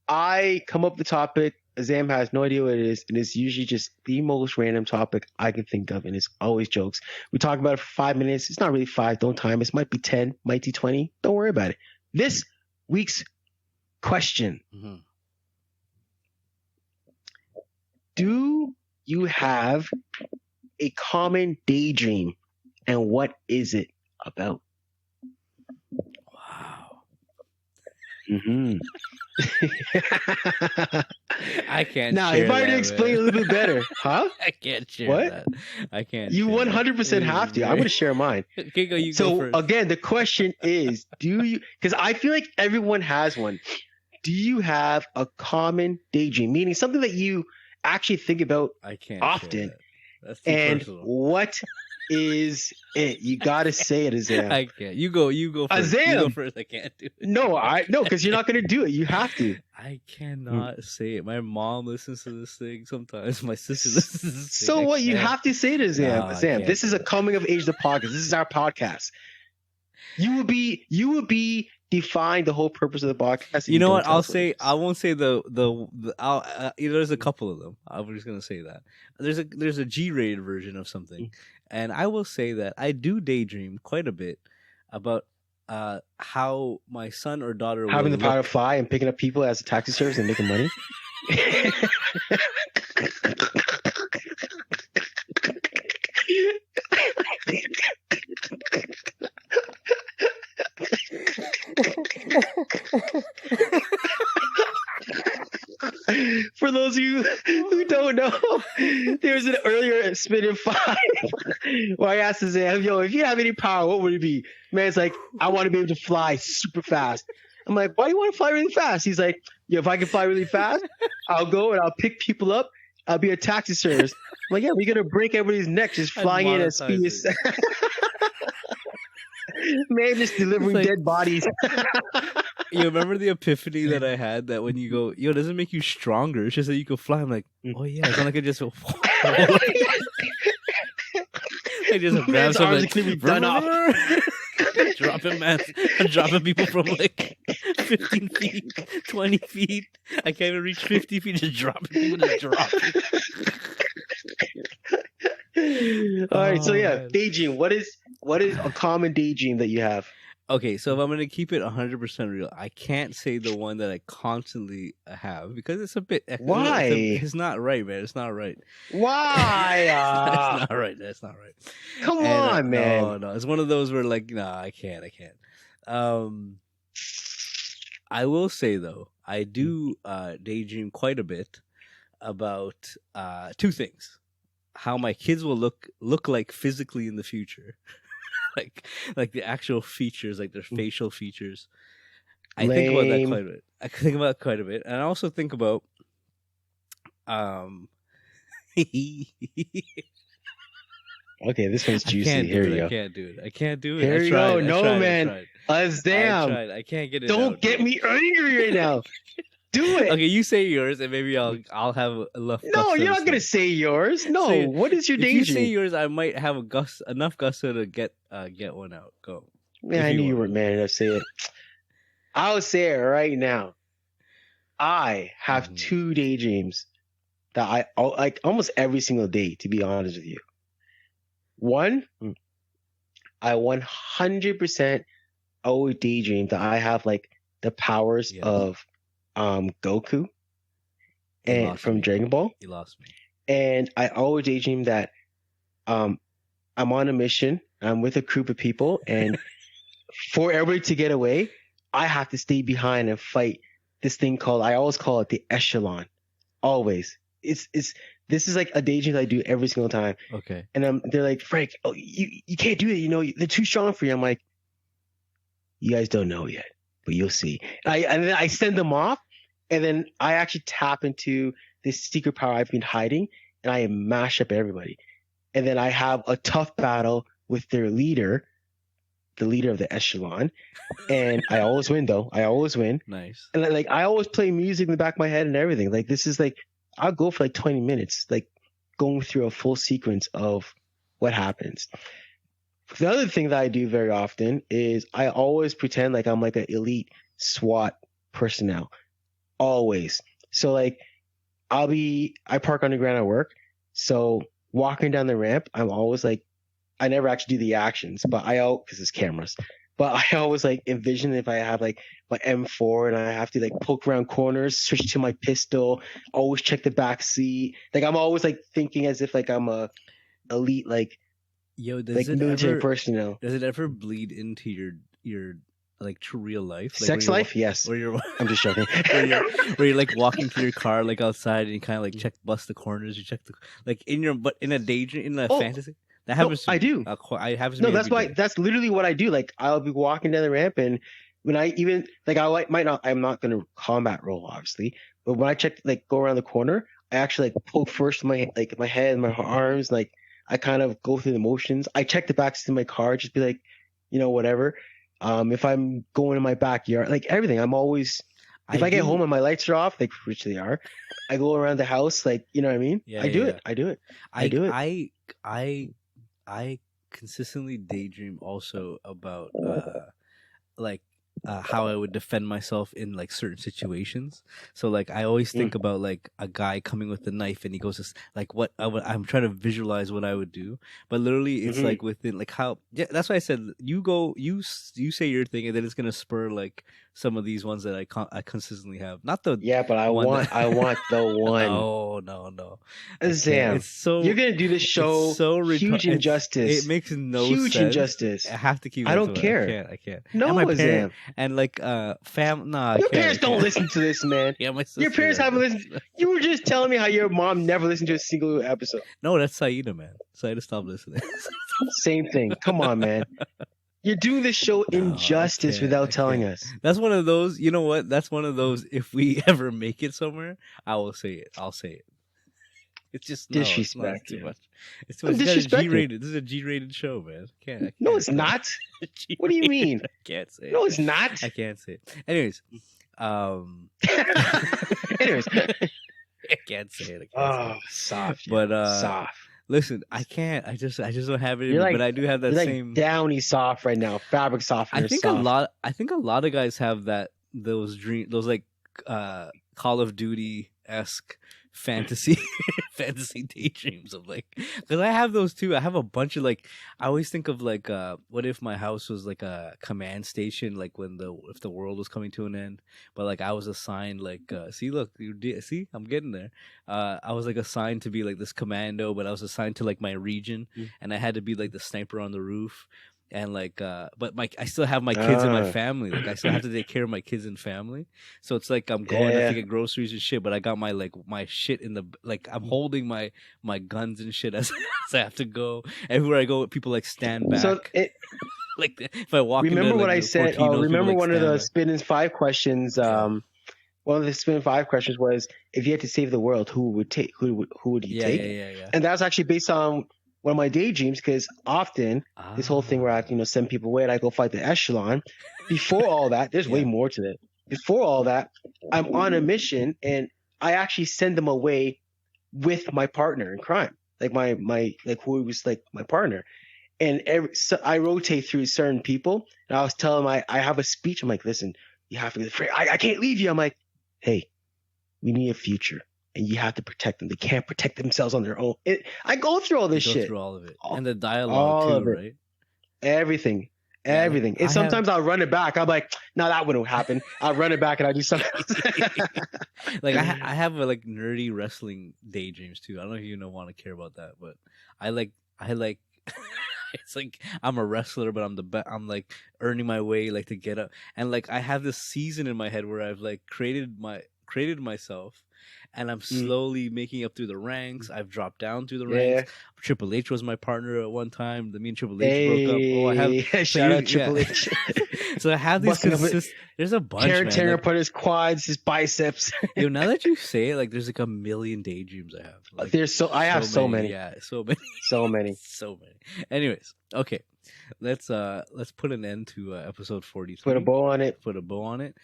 [SPEAKER 2] I come up with the topic. Azam has no idea what it is, and it's usually just the most random topic I can think of, and it's always jokes. We talk about it for 5 minutes. It's not really 5. Don't time. It might be 10, might be 20. Don't worry about it. This week's question. Mm-hmm. Do you have a common daydream, and what is it about?
[SPEAKER 1] Wow.
[SPEAKER 2] Mm-hmm.
[SPEAKER 1] I can't
[SPEAKER 2] Now,
[SPEAKER 1] share
[SPEAKER 2] if I were to
[SPEAKER 1] that,
[SPEAKER 2] explain
[SPEAKER 1] man.
[SPEAKER 2] a little bit better, huh?
[SPEAKER 1] I can't share
[SPEAKER 2] What?
[SPEAKER 1] that. I can't.
[SPEAKER 2] You
[SPEAKER 1] share that.
[SPEAKER 2] 100%
[SPEAKER 1] It is
[SPEAKER 2] have to. I'm going to share mine.
[SPEAKER 1] Okay, go. You go
[SPEAKER 2] So
[SPEAKER 1] first.
[SPEAKER 2] again, the question is, do you, because I feel like everyone has one. Do you have a common daydream, meaning something that you actually think about
[SPEAKER 1] I can't
[SPEAKER 2] often?
[SPEAKER 1] share that. That's too
[SPEAKER 2] And
[SPEAKER 1] personal.
[SPEAKER 2] what is it? You got to say it, Azam.
[SPEAKER 1] I can't. You go first. You go
[SPEAKER 2] Azam!
[SPEAKER 1] first. I can't do it.
[SPEAKER 2] No, because you're not going to do it. You have to.
[SPEAKER 1] I cannot say it. My mom listens to this thing sometimes. My sister listens to this thing.
[SPEAKER 2] So
[SPEAKER 1] I
[SPEAKER 2] what? You
[SPEAKER 1] can't.
[SPEAKER 2] have to say it, Azam.
[SPEAKER 1] No, I
[SPEAKER 2] Azam,
[SPEAKER 1] can't
[SPEAKER 2] this is
[SPEAKER 1] do
[SPEAKER 2] a coming of age the podcast. This is our podcast. You would be define the whole purpose of the podcast. if
[SPEAKER 1] You know
[SPEAKER 2] don't
[SPEAKER 1] what?
[SPEAKER 2] tell
[SPEAKER 1] I'll
[SPEAKER 2] us it
[SPEAKER 1] say
[SPEAKER 2] is.
[SPEAKER 1] I won't say the I'll there's a couple of them. I was just gonna say that there's a G-rated version of something, and I will say that I do daydream quite a bit about how my son or daughter
[SPEAKER 2] Having
[SPEAKER 1] will
[SPEAKER 2] the power
[SPEAKER 1] look.
[SPEAKER 2] to fly and picking up people as a taxi service and making money. For those of you who don't know, there's an earlier Spittin 5 where I asked Azam, yo, if you have any power, what would it be? Man's like, I want to be able to fly super fast. I'm like, why do you want to fly really fast? He's like, yo, if I can fly really fast, I'll go and I'll pick people up. I'll be a taxi service. I'm like, yeah, we're going to break everybody's neck just
[SPEAKER 1] I'd
[SPEAKER 2] flying in at
[SPEAKER 1] monetize
[SPEAKER 2] speed. Man, just delivering
[SPEAKER 1] like-
[SPEAKER 2] dead bodies.
[SPEAKER 1] You remember the epiphany that I had that when you go, yo, it doesn't make you stronger. It's just that you can fly. I'm like, oh yeah, it's not like I just I just grab
[SPEAKER 2] Man's arms
[SPEAKER 1] something,
[SPEAKER 2] are gonna be done off.
[SPEAKER 1] dropping people from like 15 feet, 20 feet. I can't even reach 50 feet. Just dropping people, just dropping.
[SPEAKER 2] All right, so
[SPEAKER 1] Oh,
[SPEAKER 2] yeah,
[SPEAKER 1] man.
[SPEAKER 2] daydream. What is a common daydream that you have?
[SPEAKER 1] Okay, so if I'm gonna keep it 100% real, I can't say the one that I constantly have because it's a bit.
[SPEAKER 2] Why?
[SPEAKER 1] It's not right, man. It's not right.
[SPEAKER 2] Why?
[SPEAKER 1] That's not right. That's not right.
[SPEAKER 2] Come
[SPEAKER 1] And,
[SPEAKER 2] on, man.
[SPEAKER 1] No, it's one of those where like, nah, I can't. I will say though, I do daydream quite a bit about two things: how my kids will look like physically in the future, like the actual features, like their facial features. I think about that
[SPEAKER 2] Lame.
[SPEAKER 1] quite a bit. I think about it quite a bit, and I also think about
[SPEAKER 2] Okay, this one's juicy. Here we go.
[SPEAKER 1] I can't do it. I can't do it.
[SPEAKER 2] Here
[SPEAKER 1] I
[SPEAKER 2] we
[SPEAKER 1] tried,
[SPEAKER 2] go.
[SPEAKER 1] I
[SPEAKER 2] No,
[SPEAKER 1] tried,
[SPEAKER 2] man.
[SPEAKER 1] I tried. I
[SPEAKER 2] Azam,
[SPEAKER 1] tried. I can't get it.
[SPEAKER 2] don't
[SPEAKER 1] out,
[SPEAKER 2] get
[SPEAKER 1] dude.
[SPEAKER 2] me angry right now. Do it.
[SPEAKER 1] Okay, you say yours, and maybe I'll have enough.
[SPEAKER 2] No,
[SPEAKER 1] gusto
[SPEAKER 2] you're
[SPEAKER 1] to
[SPEAKER 2] not gonna
[SPEAKER 1] say
[SPEAKER 2] say yours. No.
[SPEAKER 1] Say it.
[SPEAKER 2] What is your
[SPEAKER 1] it. If you say
[SPEAKER 2] daydream?
[SPEAKER 1] yours, I might have enough gusto to get one out. Go.
[SPEAKER 2] Man,
[SPEAKER 1] if
[SPEAKER 2] I
[SPEAKER 1] you
[SPEAKER 2] knew you
[SPEAKER 1] want.
[SPEAKER 2] weren't man enough to say it. I'll say it right now. I have
[SPEAKER 1] Mhm.
[SPEAKER 2] two daydreams that I like almost every single day, to be honest with you. One, I 100% always daydream that I have like the powers
[SPEAKER 1] Yeah.
[SPEAKER 2] of Goku
[SPEAKER 1] You
[SPEAKER 2] and
[SPEAKER 1] lost
[SPEAKER 2] from
[SPEAKER 1] me.
[SPEAKER 2] Dragon Ball.
[SPEAKER 1] You lost me.
[SPEAKER 2] And I always daydream that I'm on a mission. I'm with a group of people, and for everybody to get away, I have to stay behind and fight this thing called, I always call it the echelon. Always. This is like a daydream that I do every single time.
[SPEAKER 1] Okay.
[SPEAKER 2] And they're like, Frank, oh, you can't do it. You know, they're too strong for you. I'm like, you guys don't know yet, but you'll see. And then I send them off, and then I actually tap into this secret power I've been hiding, and I mash up everybody. And then I have a tough battle with their leader, the leader of the echelon, and I always win though. I always win.
[SPEAKER 1] Nice.
[SPEAKER 2] And like I always play music in the back of my head and everything. Like this is like I'll go for like 20 minutes, like going through a full sequence of what happens. The other thing that I do very often is I always pretend like I'm like an elite SWAT personnel. Always. So like I park underground at work. So walking down the ramp, I'm always like, I never actually do the actions, but because it's cameras. But I always like envision if I have like my M4 and I have to like poke around corners, switch to my pistol, always check the back seat. Like I'm always like thinking as if like I'm a elite like
[SPEAKER 1] Yo, does
[SPEAKER 2] like
[SPEAKER 1] it
[SPEAKER 2] military
[SPEAKER 1] ever
[SPEAKER 2] personnel.
[SPEAKER 1] does it ever bleed into your like true real life, like
[SPEAKER 2] Sex life? Yes.
[SPEAKER 1] where you're
[SPEAKER 2] I'm just joking.
[SPEAKER 1] where you're like walking to your car like outside and you kind of like bust the corners, you check the like in your but in a daydream in a
[SPEAKER 2] Oh,
[SPEAKER 1] fantasy that
[SPEAKER 2] no,
[SPEAKER 1] happens to
[SPEAKER 2] I
[SPEAKER 1] me.
[SPEAKER 2] do.
[SPEAKER 1] I happens to
[SPEAKER 2] No,
[SPEAKER 1] me
[SPEAKER 2] that's
[SPEAKER 1] every
[SPEAKER 2] why.
[SPEAKER 1] day.
[SPEAKER 2] That's literally what I do. Like I'll be walking down the ramp, and when I even like might not. I'm not gonna combat roll, obviously. But when I check, like go around the corner, I actually like poke first my head, my arms. Like I kind of go through the motions. I check the back seat of my car, just be like, whatever. If I'm going in my backyard, like everything, I'm always. If I get home and my lights are off, like which they are, I go around the house, like you know what I mean.
[SPEAKER 1] Yeah,
[SPEAKER 2] I do
[SPEAKER 1] yeah.
[SPEAKER 2] it. I do it.
[SPEAKER 1] I
[SPEAKER 2] do it.
[SPEAKER 1] I consistently daydream also about like how I would defend myself in like certain situations. So like I always think about like a guy coming with a knife and he goes to, like what I'm trying to visualize what I would do, but literally it's like within like how that's why I said you say your thing and then it's gonna spur like some of these ones that I consistently have. Not the
[SPEAKER 2] but I want the one.
[SPEAKER 1] No.
[SPEAKER 2] Azam,
[SPEAKER 1] It's so
[SPEAKER 2] you're gonna do this show.
[SPEAKER 1] So
[SPEAKER 2] huge injustice.
[SPEAKER 1] It makes no
[SPEAKER 2] huge
[SPEAKER 1] sense.
[SPEAKER 2] injustice.
[SPEAKER 1] I have to keep.
[SPEAKER 2] I don't care.
[SPEAKER 1] I can't.
[SPEAKER 2] No,
[SPEAKER 1] and my
[SPEAKER 2] Azam.
[SPEAKER 1] and like Nah,
[SPEAKER 2] your parents don't listen to this, man.
[SPEAKER 1] Yeah, my sister.
[SPEAKER 2] Your parents haven't listened. You were just telling me how your mom never listened to a single episode.
[SPEAKER 1] No, that's Saida, man. Saida, stop listening.
[SPEAKER 2] Same thing. Come on, man. You're doing this show injustice without telling us.
[SPEAKER 1] That's one of those. You know what? That's one of those. If we ever make it somewhere, I will say it. I'll say it. It's just
[SPEAKER 2] disrespect.
[SPEAKER 1] It's too much. It's too much. It's G-rated. This is a G-rated show, man. I can't.
[SPEAKER 2] No, it's not. What do you mean?
[SPEAKER 1] I can't say it.
[SPEAKER 2] No, it's not.
[SPEAKER 1] I can't say it. Anyways,
[SPEAKER 2] anyways,
[SPEAKER 1] I can't say it.
[SPEAKER 2] Soft.
[SPEAKER 1] But
[SPEAKER 2] soft.
[SPEAKER 1] Listen, I can't. I just don't have it.
[SPEAKER 2] You're
[SPEAKER 1] but I do have that same
[SPEAKER 2] downy soft right now. Fabric softener.
[SPEAKER 1] I think a lot of guys have those like Call of Duty esque fantasy daydreams of like, because I have those too. I have a bunch of like, I always think of like what if my house was like a command station, like if the world was coming to an end, but like I was assigned like see I'm getting there. I was like assigned to be like this commando, but I was assigned to like my region, and I had to be like the sniper on the roof. And like but I still have my kids and my family. Like I still have to take care of my kids and family. So it's like I'm going to get groceries and shit, but I got my shit in the like I'm holding my guns and shit as I have to go. Everywhere I go, people like stand back. So like if I walk
[SPEAKER 2] remember
[SPEAKER 1] into,
[SPEAKER 2] what
[SPEAKER 1] like,
[SPEAKER 2] I said
[SPEAKER 1] Portino's,
[SPEAKER 2] remember
[SPEAKER 1] people,
[SPEAKER 2] one of the spin 5 questions one of the spin 5 questions was, if you had to save the world, who would you take?
[SPEAKER 1] Yeah.
[SPEAKER 2] And that was actually based on one of my daydreams, because often this whole thing where I send people away and I go fight the echelon. Before all that, there's way more to that. Before all that, I'm on a mission and I actually send them away with my partner in crime, like my like who was like my partner. And so I rotate through certain people, and I was telling them I have a speech. I'm like, listen, you have to be afraid. I can't leave you. I'm like, hey, we need a future. And you have to protect them. They can't protect themselves on their own. I go through all this shit.
[SPEAKER 1] Through all of it. And the dialogue too, right?
[SPEAKER 2] Everything. Everything. And sometimes I'll run it back. I'm like, no, that wouldn't happen. I'll run it back and I do something else.
[SPEAKER 1] Like I have like nerdy wrestling daydreams too. I don't know if you want to care about that, but I like it's like I'm a wrestler, but I'm like earning my way like to get up. And like I have this season in my head where I've like created myself, and I'm slowly making up through the ranks. I've dropped down through the ranks. Triple H was my partner at one time. Me and Triple H broke up. Oh, I have
[SPEAKER 2] shout out Triple H.
[SPEAKER 1] So I have these there's a bunch, man.
[SPEAKER 2] Tearing apart his quads, his biceps.
[SPEAKER 1] Yo, now that you say it, like there's like a million daydreams I have. Like,
[SPEAKER 2] I have so many.
[SPEAKER 1] Yeah, so many.
[SPEAKER 2] So many.
[SPEAKER 1] So many. Anyways, okay. Let's put an end to episode 43.
[SPEAKER 2] Put a bow on it.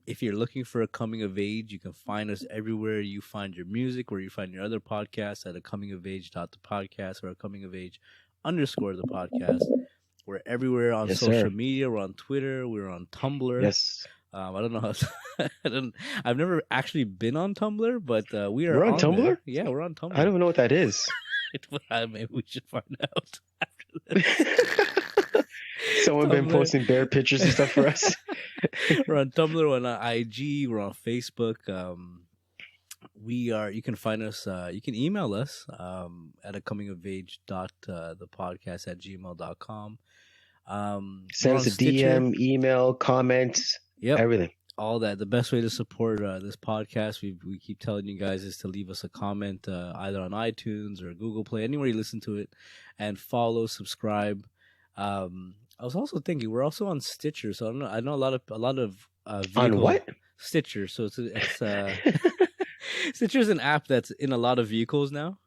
[SPEAKER 1] If you're looking for a coming of age, you can find us everywhere you find your music, where you find your other podcasts, at acomingofage.thepodcast or acomingofage_the podcast. We're everywhere on social media. We're on Twitter. We're on Tumblr.
[SPEAKER 2] Yes.
[SPEAKER 1] I don't know how. I've never actually been on Tumblr, but we're
[SPEAKER 2] on Tumblr.
[SPEAKER 1] There. Yeah, we're on Tumblr.
[SPEAKER 2] I don't even know what that is.
[SPEAKER 1] Maybe we should find out after this.
[SPEAKER 2] Someone been posting bear pictures and stuff for us.
[SPEAKER 1] We're on Tumblr, we're on IG, we're on Facebook. You can find us, you can email us at acomingofage.thepodcast@gmail.com.
[SPEAKER 2] Send
[SPEAKER 1] We're
[SPEAKER 2] us
[SPEAKER 1] on
[SPEAKER 2] a DM, email, comments,
[SPEAKER 1] Yep.
[SPEAKER 2] everything.
[SPEAKER 1] All that. The best way to support this podcast, we keep telling you guys, is to leave us a comment either on iTunes or Google Play, anywhere you listen to it, and follow, subscribe. I was also thinking we're also on Stitcher, so I know a lot of vehicle,
[SPEAKER 2] On what?
[SPEAKER 1] Stitcher. So it's Stitcher's an app that's in a lot of vehicles now.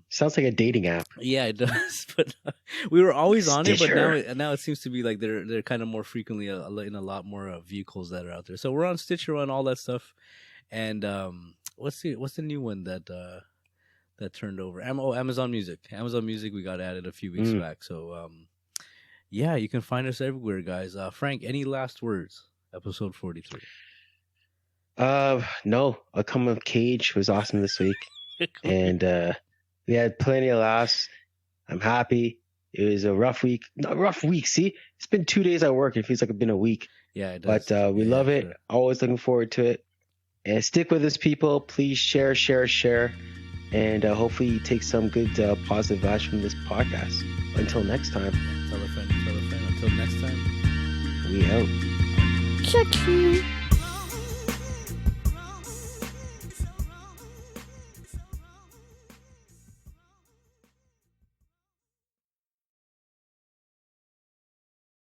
[SPEAKER 2] Sounds like a dating app.
[SPEAKER 1] Yeah, it does. But we were always on it, but
[SPEAKER 2] Stitcher.
[SPEAKER 1] now it seems to be like they're kind of more frequently in a lot more vehicles that are out there. So we're on Stitcher and all that stuff. And what's the new one that turned over? Amazon Music. Amazon Music. We got added a few weeks back. So yeah, you can find us everywhere, guys. Frank, any last words? Episode 43.
[SPEAKER 2] No. A Come of Cage was awesome this week. And we had plenty of laughs. I'm happy. It was a rough week. Not rough week. See, it's been 2 days at work. It feels like it's been a week.
[SPEAKER 1] Yeah, it does.
[SPEAKER 2] But we love it. Sure. Always looking forward to it. And stick with us, people. Please share. And hopefully you take some good positive vibes from this podcast. Until next time.
[SPEAKER 1] Tell a friend. Until next time.
[SPEAKER 2] We out.
[SPEAKER 3] Chucky.